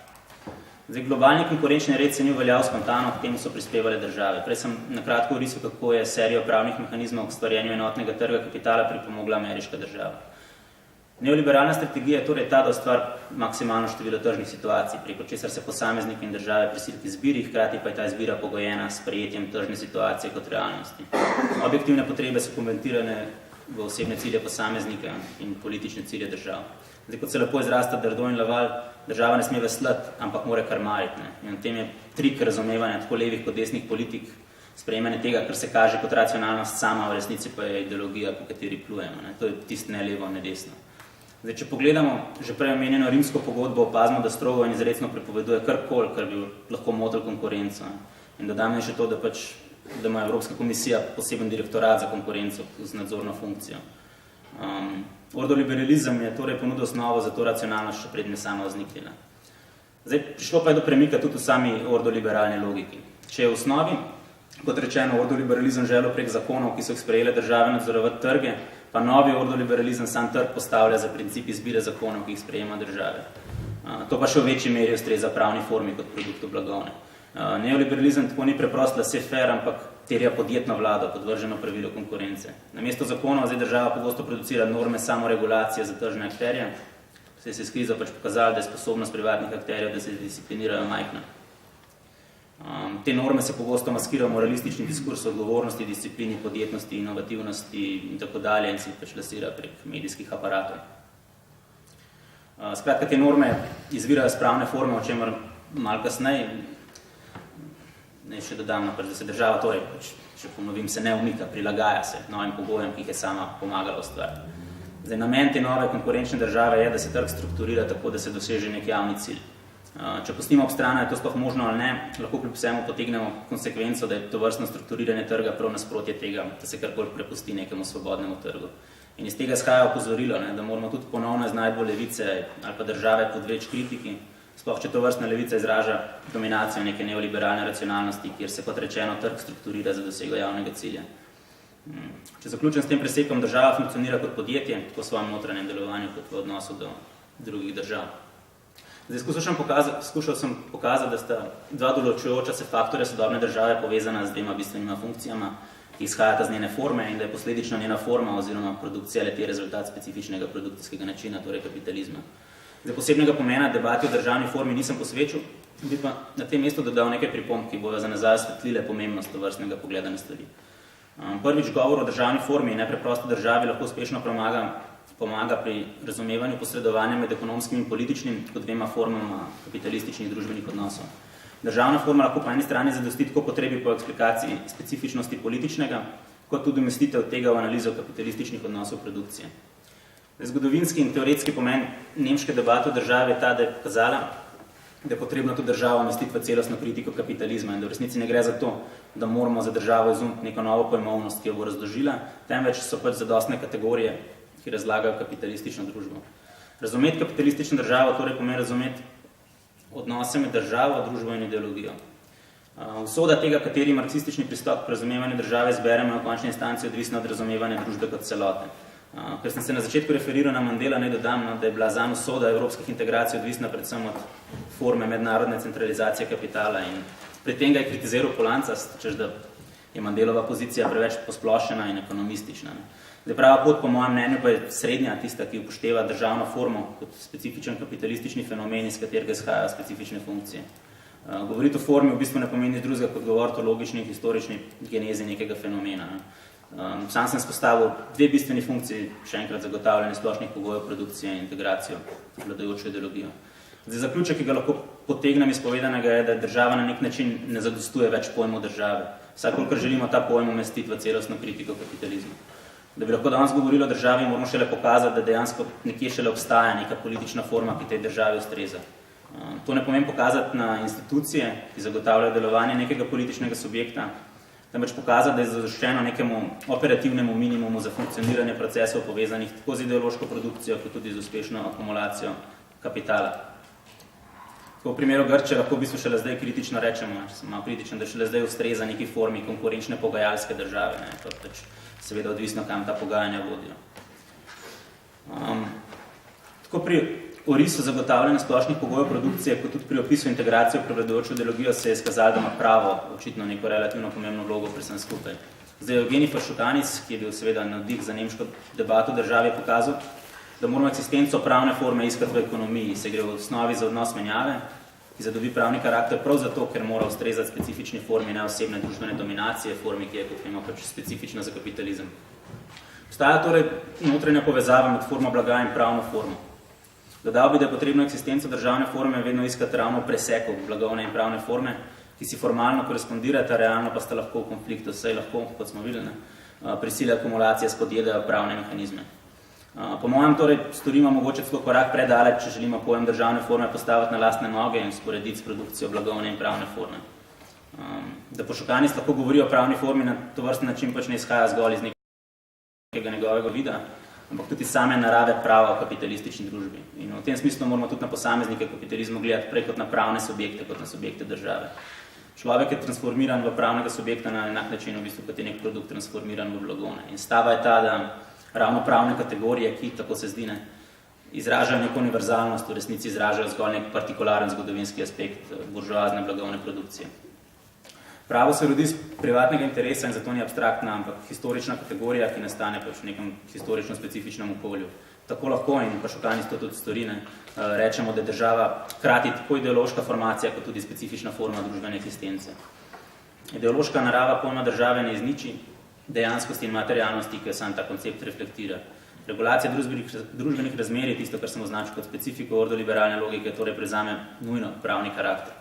Speaker 1: Zdaj, globalni konkurenčni red se ni uveljavil spontano, k temu so prispevale države. Prej sem nakratko orisal, kako je serijo pravnih mehanizmov k stvarjenju enotnega trga kapitala pripomogla ameriška država. Neoliberalna strategija je torej ta, da ustvari maksimalno število tržnih situacij, preko česar se posamezniki in države prisili k izbiri, hkrati pa je ta izbira pogojena s sprejetjem tržne situacije kot realnosti. Objektivne potrebe so konvertirane v osebne cilje posameznika in politične cilje držav. Zdaj, kot se lepo izrasta Dardo in Laval, država ne sme veslati, ampak mora karmariti. In v tem je trik razumevanja tako levih kot desnih politik, sprejemanje tega, kar se kaže kot racionalnost sama, v resnici pa je ideologija, po kateri plujemo. To je tisto ne levo, ne desno. Zdaj, če pogledamo že prej omenjeno rimsko pogodbo, opazimo, da strogo in izrecno prepoveduje karkoli, kar bi lahko motil konkurenco. In dodam še to, da ima Evropska komisija poseben direktorat za konkurenco z nadzorno funkcijo. Ordoliberalizem je torej ponudil osnovo za to racionalnost, še predne sama vzniknila. Zdaj, prišlo pa je do premika tudi v sami ordoliberalni logiki. Če je v osnovi, kot rečeno, ordoliberalizem želel prek zakonov, ki so jih sprejele države nadzorovati trge, pa novi ordoliberalizem sam trg postavlja za princip izbire zakonov, ki jih sprejema države. To pa še v večji meri ustreza pravni formi kot produktu blagovne. Neoliberalizem tako ni preprost laissez-faire, ampak terja podjetno vlado, podvrženo pravilu konkurence. Namesto zakonov zdaj država pogosto producira norme samoregulacije za tržne akterje, se je skriza pač pokazala, da je sposobnost privatnih akterjev, da se disciplinirajo majhna. Te norme se pogosto maskirajo moralistični diskurs o odgovornosti, disciplini, podjetnosti, inovativnosti in tako dalje in se pač lasira prek medijskih aparatov. Skratka, te norme izvirajo z pravne forme, o čemer malo kasneje. Ne, še dodam, da se država, torej, če ponovim, se ne umika, prilagaja se novim pogojem, ki jih je sama pomagala ustvariti. Zdaj, namen te nove konkurenčne države je, da se trg strukturira tako, da se doseže nek javni cilj. Če pustimo ob strani, je to sploh možno ali ne, lahko kljub vsemu potegnemo konsekvenco, da je to vrstno strukturiranje trga prav nasprotje tega, da se karkoli prepusti nekemu svobodnemu trgu. In iz tega izhaja opozorilo, da moramo tudi ponovno z najbolj levice ali pa države podvreči kritiki, sploh če to vrstna levica izraža dominacijo neke neoliberalne racionalnosti, kjer se, kot rečeno, trg strukturira za dosego javnega cilja. Če zaključim s tem presekom, država funkcionira kot podjetje, tako v svojem notranjem delovanju, kot v odnosu do drugih držav. Zdaj, skušal sem pokazati, da sta dva določujoča se faktorja sodobne države povezana z dvema bistvenima funkcijama, ki izhajata z njene forme in da je posledično njena forma oziroma produkcija le-te rezultat specifičnega produkcijskega načina, torej kapitalizma. Zdaj, posebnega pomena debati o državni formi nisem posvečil, bi pa na tem mestu dodal nekaj pripomb, ki bojo za nazaj osvetlile pomembnost tovrstnega pogleda na stvari. Prvič, govor o državni formi in nepreprosti državi lahko uspešno pomaga pri razumevanju posredovanja med ekonomskim in političnim kot dvema formama kapitalističnih družbenih odnosov. Državna forma lahko po eni strani zadosti tako potrebi po eksplikaciji specifičnosti političnega, kot tudi umestitev tega v analizo kapitalističnih odnosov produkcije. Zgodovinski in teoretski pomen nemške debate o državi je ta, da je pokazala, da je potrebno to državo umestiti v celostno kritiko kapitalizma in da v resnici ne gre za to, da moramo za državo izumiti neko novo pojmovnost, ki jo bo razložila, temveč so pač zadostne kategorije, ki razlagajo kapitalistično družbo. Razumeti kapitalistično državo torej pomeni razumeti odnose med državo, družbo in ideologijo. Usoda tega, kateri marksistični pristop k razumevanju države izberemo v končni instanci odvisna od razumevanja družbe kot celote. Ker sem se na začetku referiral na Mandela, naj dodam, da je bila zanj usoda evropskih integracij odvisna predvsem od forme mednarodne centralizacije kapitala in pri tem ga je kritiziral Polancast, češ da je Mandelova pozicija preveč posplošena in ekonomistična. Prava pot, po mojem mnenju, pa je srednja, tista, ki upošteva državno formo kot specifičen kapitalistični fenomen, iz katerega izhajajo specifične funkcije. Govoriti o formi v bistvu ne pomeni drugega kot govoriti o logični in historični genezi nekega fenomena. Sam sem spostavil dve bistveni funkciji, še enkrat zagotavljanje splošnih pogojev produkcije in integracijo vladajočo ideologijo. Zaključek, ki ga lahko potegnem iz povedanega, je, da država na nek način ne zadostuje več pojmov države, vsakolikor želimo ta pojem umestiti v celostno kritiko kapitalizmu. Da bi lahko danes govorili o državi, moramo šele pokazati, da dejansko nekje šele obstaja neka politična forma, ki tej državi ustreza. To ne pomeni pokazati na institucije, ki zagotavljajo delovanje nekega političnega subjekta, temveč pokazati, da je zadoščeno nekemu operativnemu minimumu za funkcioniranje procesov povezanih tako z ideološko produkcijo, kot tudi z uspešno akumulacijo kapitala. Tako v primeru Grčije lahko v bistvu šele zdaj kritično rečemo, če sem malo kritičen, da šele zdaj ustreza neki formi konkurenčne pogajalske države, to pač seveda odvisno, kam ta pogajanja vodijo. Tako pri orisu zagotavljanja splošnih pogojev produkcije, kot tudi pri opisu integracije v prevladujočo ideologijo se je skazalo, da ima pravo očitno neko relativno pomembno vlogo pri vsem skupaj. Zdaj, Evgenij Fašukanis, ki je bil seveda navdih za nemško debato države, je pokazal, da moramo eksistenco pravne forme iskati v ekonomiji, se gre v osnovi za odnos menjave, ki zadobi pravni karakter prav zato, ker mora ustrezati specifični formi neosebne družbene dominacije, formi, ki je, kot vemo, pač specifična za kapitalizem. Obstaja torej notranja povezava med formo blaga in pravno formo. Dodal bi, da je potrebno eksistenco državne forme vedno iskati ravno v preseku blagovne in pravne forme, ki si formalno korespondirata, realno pa sta lahko v konfliktu, saj lahko, kot smo videli, prisile akumulacije spodjedajo pravne mehanizme. Po mojem torej storimo mogoče celo korak predaleč, če želimo pojem državne forme postaviti na lastne noge in sporediti s produkcijo blagovne in pravne forme. Da Fašukanis lahko govori o pravni formi na tovrstni način pač ne izhaja zgolj iz nekega njegovega vida, ampak tudi same narave prava v kapitalistični družbi. In v tem smislu moramo tudi na posameznike kapitalizmu gledati prej kot na pravne subjekte, kot na subjekte države. Človek je transformiran v pravnega subjekta na enak način, v bistvu, kot je nek produkt transformiran v blagovne. In stava je ta, da ravno pravne kategorije, ki, tako se zdi, izražajo neko univerzalnost, v resnici izražajo zgolj nek partikularen zgodovinski aspekt buržoazne blagovne produkcije. Pravo se rodi iz privatnega interesa in zato ni abstraktna, ampak historična kategorija, ki nastane pač v nekem historično specifičnem okolju. Tako lahko, in Fašukanis to tudi stori, rečemo, da je država hkrati tako ideološka formacija, kot tudi specifična forma družbene eksistence. Ideološka narava pojma države ne izniči dejanskosti in materialnosti, ki jo sam ta koncept reflektira. Regulacija družbenih razmer je tisto, kar sem označil kot specifiko ordoliberalne logike, torej prezame nujno pravni karakter.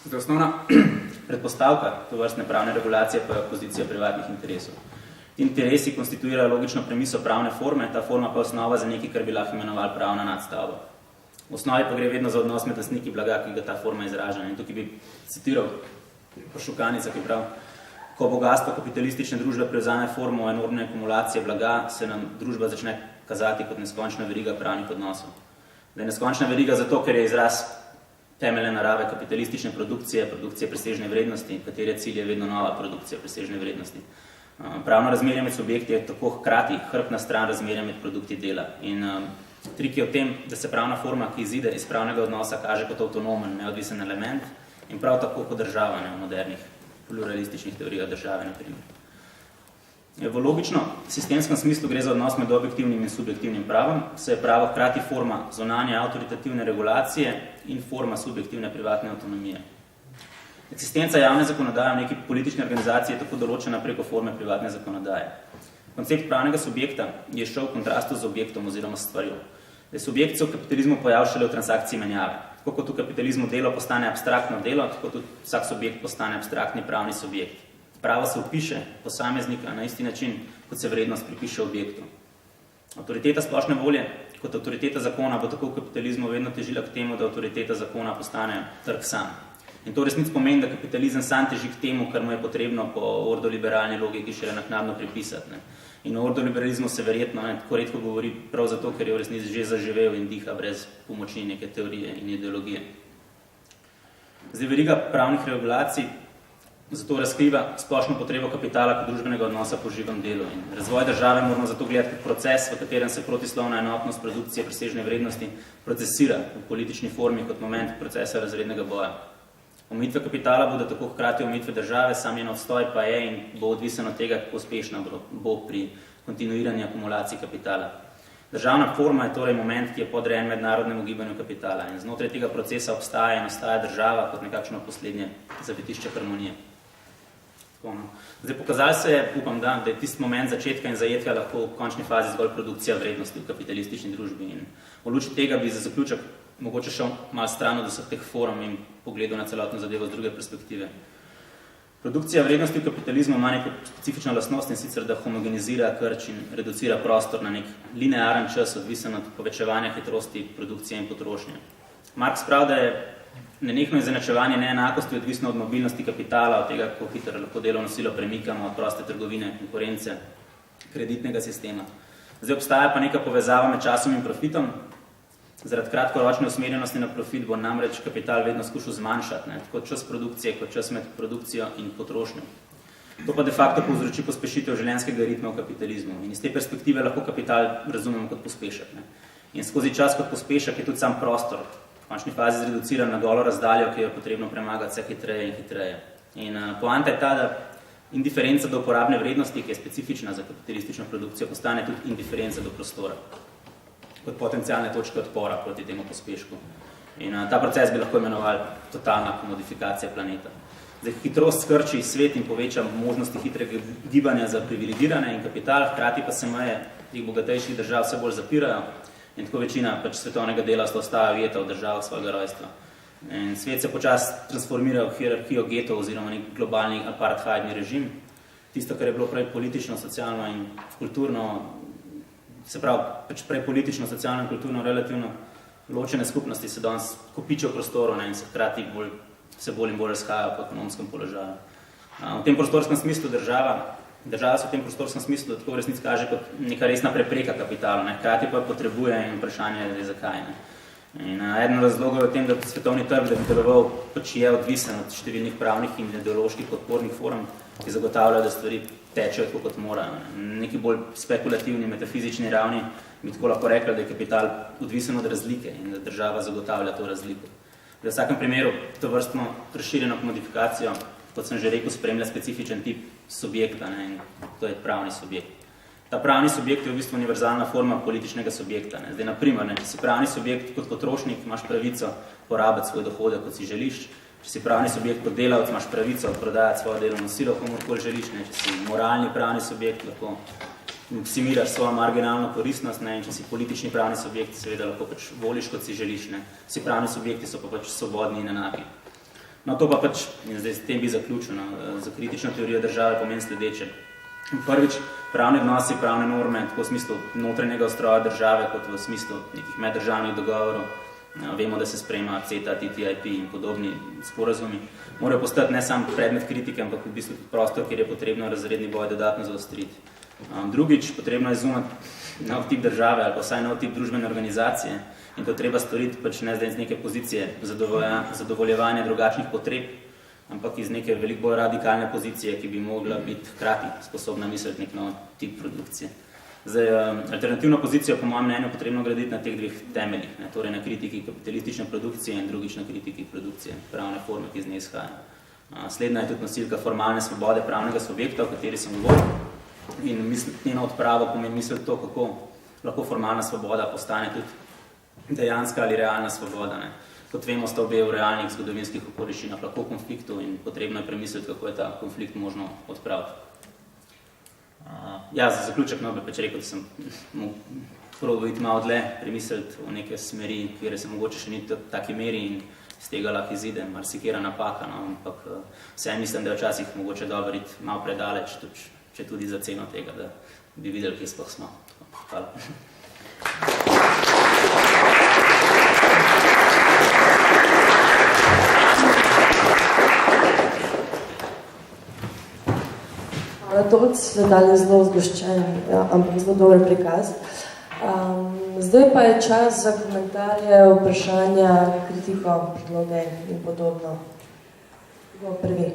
Speaker 1: Zdaj, osnovna predpostavka tovrstne pravne regulacije pa je pozicija privatnih interesov. Ti interesi konstituirajo logično premiso pravne forme, ta forma pa je osnova za nekaj, kar bi lahko imenovali pravna nadstavba. V osnovi pa gre vedno za odnos med lastniki blaga, ki ga ta forma izraža. In tukaj bi citiral Fašukanica, ki pravi: ko bogatstvo kapitalistične družbe prevzame formo enormne akumulacije blaga, se nam družba začne kazati kot neskončna veriga pravnih odnosov. Da je neskončna veriga zato, ker je izraz temeljne narave kapitalistične produkcije, produkcije presežne vrednosti, katere cilj je vedno nova produkcija presežne vrednosti. Pravno razmerje med subjekti je tako hkrati hrbtna stran razmerja med produkti dela. In trik je v tem, da se pravna forma, ki izide iz pravnega odnosa, kaže kot avtonomen, neodvisen element in prav tako kot država, v modernih pluralističnih teorijah države, na primer. V logično sistemskem smislu gre za odnos med objektivnim in subjektivnim pravom, saj je pravo hkrati forma zunanje avtoritativne regulacije in forma subjektivne privatne avtonomije. Eksistenca javne zakonodaje v neki politični organizaciji je tako določena preko forme privatne zakonodaje. Koncept pravnega subjekta je šel v kontrastu z objektom oziroma stvarjo. Da je subjekt se v kapitalizmu pojavil šele v transakciji menjave. Tako kot v kapitalizmu delo postane abstraktno delo, tako tudi vsak subjekt postane abstraktni pravni subjekt. Pravo se vpiše posameznika na isti način, kot se vrednost pripiše objektu. Avtoriteta splošne volje kot avtoriteta zakona bo tako v kapitalizmu vedno težila k temu, da avtoriteta zakona postane trg sam. In to resnic pomeni, da kapitalizem sam teži k temu, kar mu je potrebno po ordoliberalni logiki šele naknadno pripisati. In o ordoliberalizmu se verjetno tako redko govori prav zato, ker je v resnici že zaživel in diha brez pomoči neke teorije in ideologije. Zdaj, veriga pravnih regulacij zato razkriva splošno potrebo kapitala kot družbenega odnosa po živem delu. In razvoj države moramo zato gledati kot proces, v katerem se protislovna enotnost produkcije presežne vrednosti procesira v politični formi kot moment procesa razrednega boja. Omejitve kapitala bodo tako hkrati omejitve države, sam njen obstoj pa je in bo odvisen od tega, kako uspešna bo pri kontinuiranju akumulaciji kapitala. Državna forma je torej moment, ki je podrejen mednarodnemu gibanju kapitala in znotraj tega procesa obstaja in ostaja država kot nekakšno poslednje zavetišče harmonije. Zdaj, pokazali se je, upam, da je tisti moment začetka in zajetka lahko v končni fazi zgolj produkcija vrednosti v kapitalistični družbi. In v luči tega bi za zaključek mogoče šel malo stran od vseh teh forum in pogledal na celotno zadevo z druge perspektive. Produkcija vrednosti v kapitalizmu ima neko specifično lastnost in sicer, da homogenizira, krči in reducira prostor na nek linearen čas, odvisen od povečevanja hitrosti produkcije in potrošnje. Marx pravi, da je nenehno izenačevanje neenakosti odvisno od mobilnosti kapitala, od tega, kako hitro lahko delovno silo premikamo, od proste trgovine, konkurence, kreditnega sistema. Zdaj obstaja pa neka povezava med časom in profitom. Zaradi kratkoročne usmerjenosti na profit bo namreč kapital vedno skušal zmanjšati, tako čas produkcije, kot čas med produkcijo in potrošnjo. To pa de facto povzroči pospešitev življenjskega ritma v kapitalizmu. In iz te perspektive lahko kapital razumemo kot pospešek. In skozi čas kot pospešek je tudi sam prostor, v končni fazi zreduciran na golo razdaljo, ki jo je potrebno premagati vse hitreje in hitreje. In poanta je ta, da indiferenca do uporabne vrednosti, ki je specifična za kapitalistično produkcijo, postane tudi indiferenca do prostora kot potencialne točke odpora proti temu pospešku. In ta proces bi lahko imenovali totalna komodifikacija planeta. Zdaj, hitrost skrči svet in poveča možnosti hitrega gibanja za privilegirane in kapital, hkrati pa se meje teh bogatejših držav vse bolj zapirajo in tako večina svetovnega dela ostaja ujeta v državah svojega rojstva. In svet se počasi transformira v hierarhijo getov oziroma nek globalni apartheidni režim. Tisto, kar je bilo prej politično, socialno in kulturno, se pravi, prej politično, socialno in kulturno relativno ločene skupnosti se danes kopičijo v prostoru in se hkrati vse bolj in bolj razhajajo po ekonomskem položaju. V tem prostorskem smislu država se v tem prostorskem smislu tako v resnici kaže kot neka resna prepreka kapitalu, hkrati pa potrebuje in vprašanje je zakaj. In eden razlogov je v tem, da svetovni trg, da bi deloval, je odvisen od številnih pravnih in ideoloških podpornih forum, ki zagotavljajo, da stvari tečejo tako kot morajo. Neki bolj spekulativni, metafizični ravni bi tako lahko rekli, da je kapital odvisen od razlike in da država zagotavlja to razliko. V vsakem primeru to vrstno razširjeno komodifikacijo, kot sem že rekel, spremlja specifičen tip subjekta in to je pravni subjekt. Ta pravni subjekt je v bistvu univerzalna forma političnega subjekta. Zdaj, naprimer, če si pravni subjekt kot potrošnik, imaš pravico porabiti svoj dohodek, kot si želiš. Če si pravni subjekt kot delavec, imaš pravico prodajati svojo delovno silo, komorkoli želiš. Če si moralni pravni subjekt, lahko maksimiraš svojo marginalno koristnost. In če si politični pravni subjekt, seveda lahko pač voliš, kot si želiš. Vsi pravni subjekti so pa pač svobodni in enaki. No, to pa pač, in zdaj s tem bi zaključil, za kritično teorijo države pomeni sledeče. Prvič, pravni odnosi, pravne norme, tako v smislu notranjega ustroja države, kot v smislu nekih meddržavnih dogovorov, vemo, da se sprejema CETA, TTIP in podobni sporazumi, morajo postati ne samo predmet kritike, ampak v bistvu prostor, kjer je potrebno razredni boj dodatno zaostriti. Drugič, potrebno je izumeti nov tip države ali pa vsaj nov tip družbene organizacije in to treba storiti pač ne zdaj iz neke pozicije zadovoljevanja drugačnih potreb, ampak iz neke veliko bolj radikalne pozicije, ki bi mogla biti hkrati sposobna misliti nek nov tip produkcije. Zdaj, alternativno pozicijo, po mojem mnenju, potrebno graditi na teh dveh temeljih, torej na kritiki kapitalistične produkcije in drugič na kritiki produkcije pravne forme, ki iz nje izhaja. Slednja je tudi nosilka formalne svobode pravnega subjekta, o kateri sem govoril, in njena odprava pomeni misliti to, kako lahko formalna svoboda postane tudi dejanska ali realna svoboda. Kot vemo, sta obe v realnih zgodovinskih okoliščinah lahko v konfliktu in potrebno je premisliti, kako je ta konflikt možno odpraviti. Ja, za zaključek bi pač rekel, da sem probal iti malo dlje, premisliti v neke smeri, kjer se mogoče še ni taki meri in iz tega lahko izide marsikera napaka, ampak vse mislim, da je včasih mogoče dobro iti malo predaleč, če tudi za ceno tega, da bi videli, kje sploh smo. Hvala.
Speaker 2: Tolc ste dali zelo zgoščen, ampak zelo dober prikaz. Zdaj pa je čas za komentarje, vprašanja, kritiko, predloge in podobno. Bo prvi.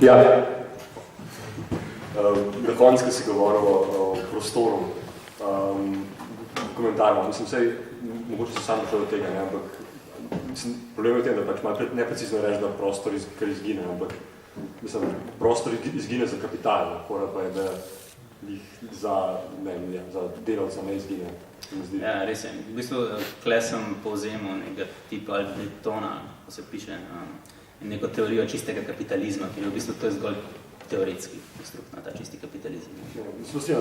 Speaker 3: Ja. Na koncu, ko si govoril o prostoru, komentarno, mislim, vsej, mogoče se sam prišel do tega, ne, ampak mislim, problem je v tem, da pač malo neprecizno reči, da prostor kar izgine, ampak mislim, prostor izgine za kapital, hora pa je, da jih za delavca ne izgine.
Speaker 1: Ja, res je. V bistvu, tle sem povzemal nekega tipa Albertona, ko se piše neko teorijo čistega kapitalizma, ki je v bistvu to je zgolj teoretski konstrukt na ta čisti kapitalizem.
Speaker 3: Mislim,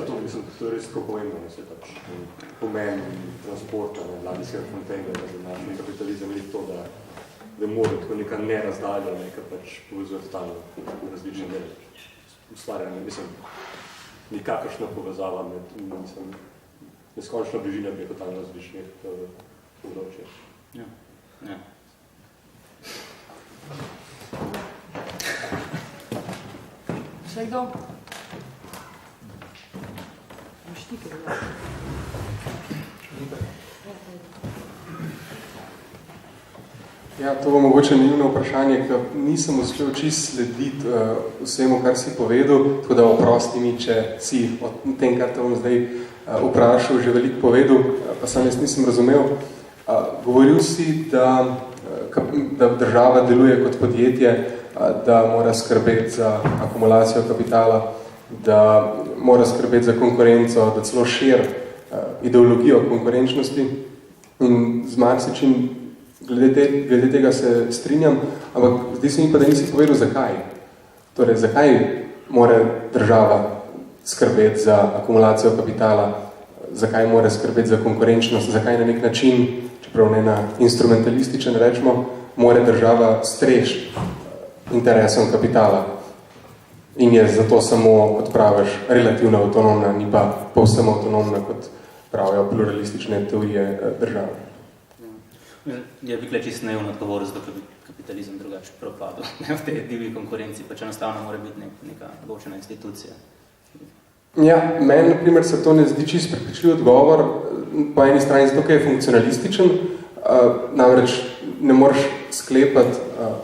Speaker 3: to je res tako pomembno, da se pač pomen transporta, ladijskega kontejnerja, da naš kapitalizem je to, da mora tako neka nerazdalja, neka pač povezuje totalno različne dele. Ustvarjanje, mislim, nikakršna povezava med, mislim, neskončna bližina preko totalno različnih področij.
Speaker 1: Ja, ja.
Speaker 2: Še kdo? Štike, da.
Speaker 4: Ja, to bo mogoče naivno vprašanje, ker nisem uspel čisto slediti vsemu, kar si povedal, tako da oprosti mi, če si o tem, kar te bom zdaj vprašal, že veliko povedal, pa sam jaz nisem razumel. Govoril si, da država deluje kot podjetje, da mora skrbeti za akumulacijo kapitala, da mora skrbeti za konkurenco, da celo širi ideologijo konkurenčnosti in z marsičim glede tega se strinjam, ampak zdi se mi pa, da nisi povedal, zakaj. Torej, zakaj mora država skrbeti za akumulacijo kapitala, zakaj mora skrbeti za konkurenčnost, zakaj na nek način, čeprav ne na instrumentalističen rečemo, mora država strežiti interesom kapitala in je zato samo, kot praviš, relativno avtonomna, ni pa povsem avtonomna, kot pravijo pluralistične teorije države.
Speaker 1: Ja, bi čisto naivno odgovoril, zato bi kapitalizem drugače propadel v tej divji konkurenci, pač enostavno mora biti neka ločena institucija.
Speaker 4: Ja, meni, na primer, se to ne zdi čisto prepričljiv odgovor, po eni strani zato, ker je funkcionalističen, namreč ne moreš sklepati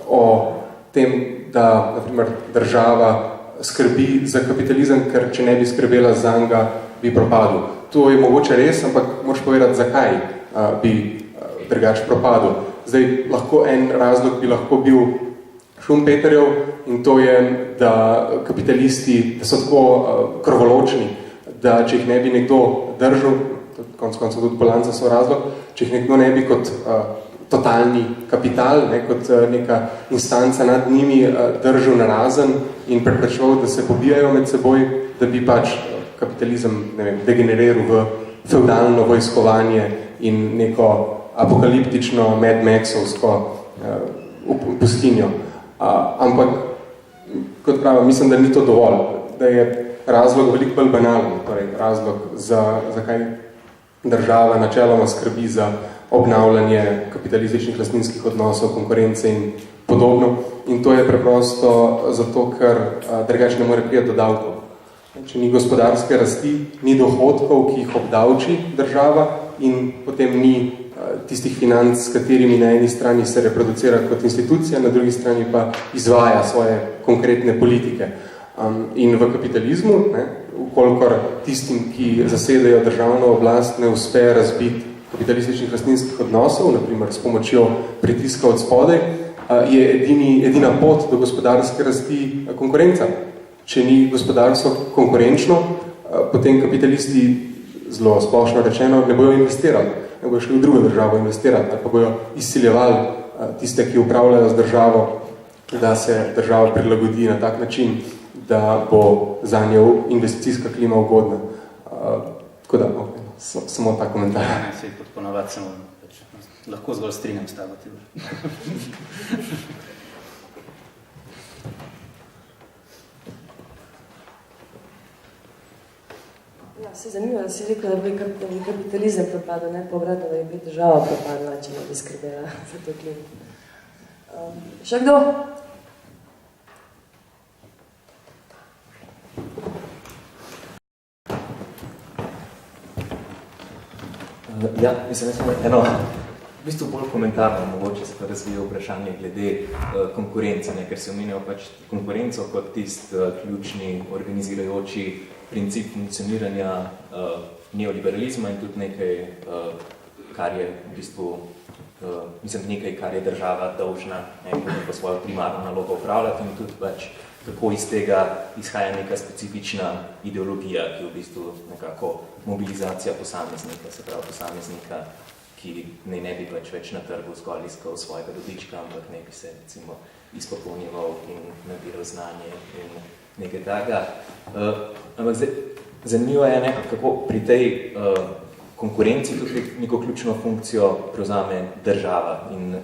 Speaker 4: o tem, da, na primer, država skrbi za kapitalizem, ker če ne bi skrbela zanj, bi propadel. To je mogoče res, ampak moraš povedati, zakaj bi drugače propadel. Zdaj, en razlog bi lahko bil Schumpeterjev in to je, da kapitalisti, da so tako krvoločni, da če jih ne bi nekdo držal, konec koncev tudi Polanca so razlog, če jih nekdo ne bi kot totalni kapital, kot neka instanca nad njimi držal narazen in preprečeval, da se pobijajo med seboj, da bi pač kapitalizem, ne vem, degeneriral v feudalno vojskovanje in neko apokaliptično Mad Maxovsko pustinjo. Ampak, kot pravim, mislim, da ni to dovolj, da je razlog veliko bolj banalen, torej razlog, zakaj država načeloma skrbi za obnavljanje kapitalističnih lastninskih odnosov, konkurence in podobno. In to je preprosto zato, ker drugače ne more priti do davkov. Če ni gospodarske rasti, ni dohodkov, ki jih obdavči država in potem ni tistih financ, s katerimi na eni strani se reproducira kot institucija, na drugi strani pa izvaja svoje konkretne politike. In v kapitalizmu, vkolikor tistim, ki zasedajo državno oblast, ne uspe razbiti kapitalističnih lastninskih odnosov, naprimer s pomočjo pritiska od spodaj, je edina pot do gospodarske rasti konkurenca. Če ni gospodarstvo konkurenčno, potem kapitalisti, zelo splošno rečeno, ne bojo investirali, ne bojo šli v drugo državo investirati, pa bojo izsiljevali tiste, ki upravljajo z državo, da se država prilagodi na tak način, da bo za njo investicijska klima ugodna. Tako da, samo ta komentar.
Speaker 1: Ne, se ponovati samo, lahko zgolj strinjam s tabo.
Speaker 2: Ja, se zanimivo, da si rekel, da bi kapitalizem propadel, ne pa obratno, da bi država propadla, če ne bi skrbela za to klimo. Še kdo?
Speaker 5: Ja, mislim, eno, v bistvu bolj komentarno mogoče se pa razvije vprašanje glede konkurence, ne, ker se omenjajo pač konkurenco kot tist ključni organizirajoči princip funkcioniranja neoliberalizma in tudi nekaj, kar je v bistvu, mislim, nekaj, kar je država dolžna neko svojo primarno nalogo upravljati in tudi pač kako iz tega izhaja neka specifična ideologija, ki je v bistvu nekako mobilizacija posameznika, se pravi posameznika, ki ne bi pač več na trgu zgolj iskal svojega dobička, ampak ne bi se recimo izpopolnjeval in nabiral znanje in nekaj takega. Ampak zdaj, zanimivo je, kako pri tej konkurenci tudi neko ključno funkcijo prevzame država in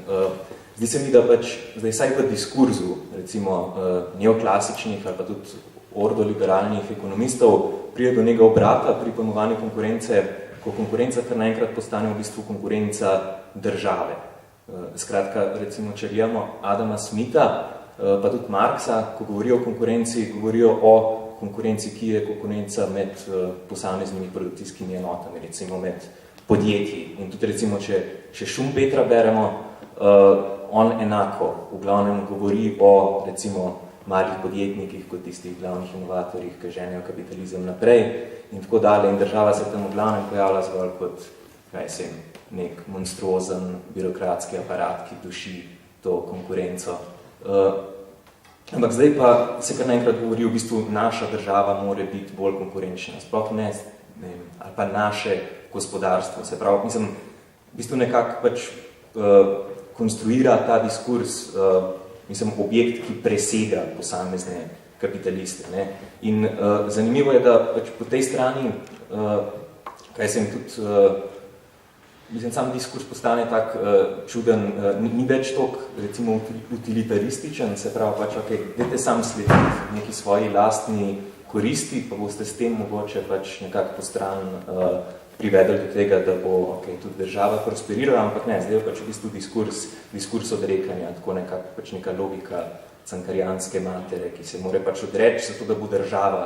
Speaker 5: zdi se mi, da pač zdaj vsaj v diskurzu, recimo neoklasičnih ali pa tudi ordoliberalnih ekonomistov, pride do nekega obrata pri pojmovanju konkurence, ko konkurenca kar naenkrat postane v bistvu konkurenca države. Skratka, recimo, če gledamo Adama Smitha, pa tudi Marxa, ko govorijo o konkurenci, govorijo o konkurenci, ki je konkurenca med posameznimi produkcijskimi enotami, recimo med podjetji. In tudi recimo, če Schumpetra beremo, on enako v glavnem govori o recimo malih podjetnikih kot tistih glavnih inovatorjih, ki ženijo kapitalizem naprej in tako dalje. In država se tam v glavnem pojavlja zgolj kot nek monstruozen birokratski aparat, ki duši to konkurenco. Ampak zdaj pa se kar naenkrat govori, v bistvu naša država mora biti bolj konkurenčna, sploh ne vem, ali pa naše gospodarstvo. Se pravi, mislim, v bistvu nekako pač konstruira ta diskurs, mislim, objekt, ki presega posamezne kapitaliste. Ne? In zanimivo je, da pač po tej strani, kaj se jim tudi, mislim, sam diskurs postane tak čuden, ni več toliko, recimo, utilitarističen, se pravi pač, ok, dajte sam slediti neki svoji lastni koristi, pa boste s tem mogoče pač nekako postran privedli do tega, da bo tudi država prosperirala, ampak ne, zdaj je pač v bistvu diskurs odrekanja, tako nekako pač neka logika cankarijanske matere, ki se more pač odreči, zato da bo država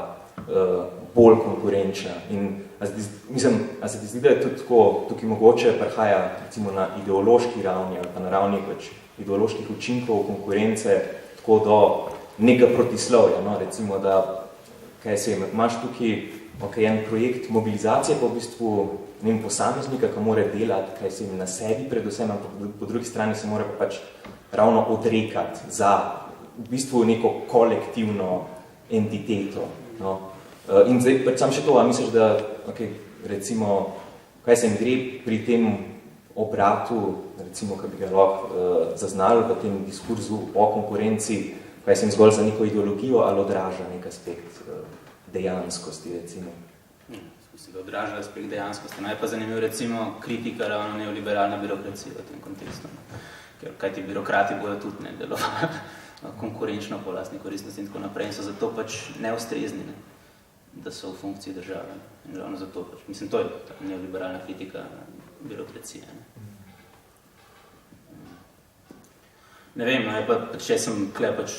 Speaker 5: bolj konkurenčna. In mislim, a se ti zdi, da je tudi tako, tukaj mogoče prihaja recimo na ideološki ravni ali pa na ravni pač ideoloških učinkov konkurence tako do nekega protislovja, no, recimo, da kaj se imaš tukaj en projekt mobilizacije, pa v bistvu posameznika, ki mora delati, kaj se jim na sebi predvsem, ampak po drugi strani se mora pa pač ravno odrekati za v bistvu neko kolektivno entiteto. No. In zdaj pač sam še to, a misliš, da recimo, kaj se jim gre pri tem obratu, recimo, ki bi ga lahko zaznali v tem diskurzu o konkurenci, kaj se jim zgolj za neko ideologijo ali odraža nek aspekt dejanskosti, recimo.
Speaker 1: Si ga odraža aspekt dejanskosti. Naj pa zanimiv, recimo, kritika ravno neoliberalne birokracije v tem kontekstu. Ker kaj ti birokrati bodo tudi delovali konkurenčno po lastni koristnosti in tako naprej in so zato pač neustrezni, da so v funkciji države. In ravno zato pač, mislim, to je neoliberalna kritika birokracije. Ne vem, no, je pa, če sem tukaj pač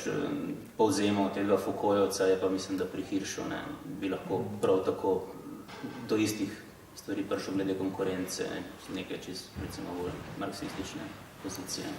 Speaker 1: povzemal tega Foucaultovca, je pa mislim, da pri Hiršu bi lahko prav tako do istih stvari prišel glede konkurence, nekaj čez, recimo, bolj marksistične pozicije.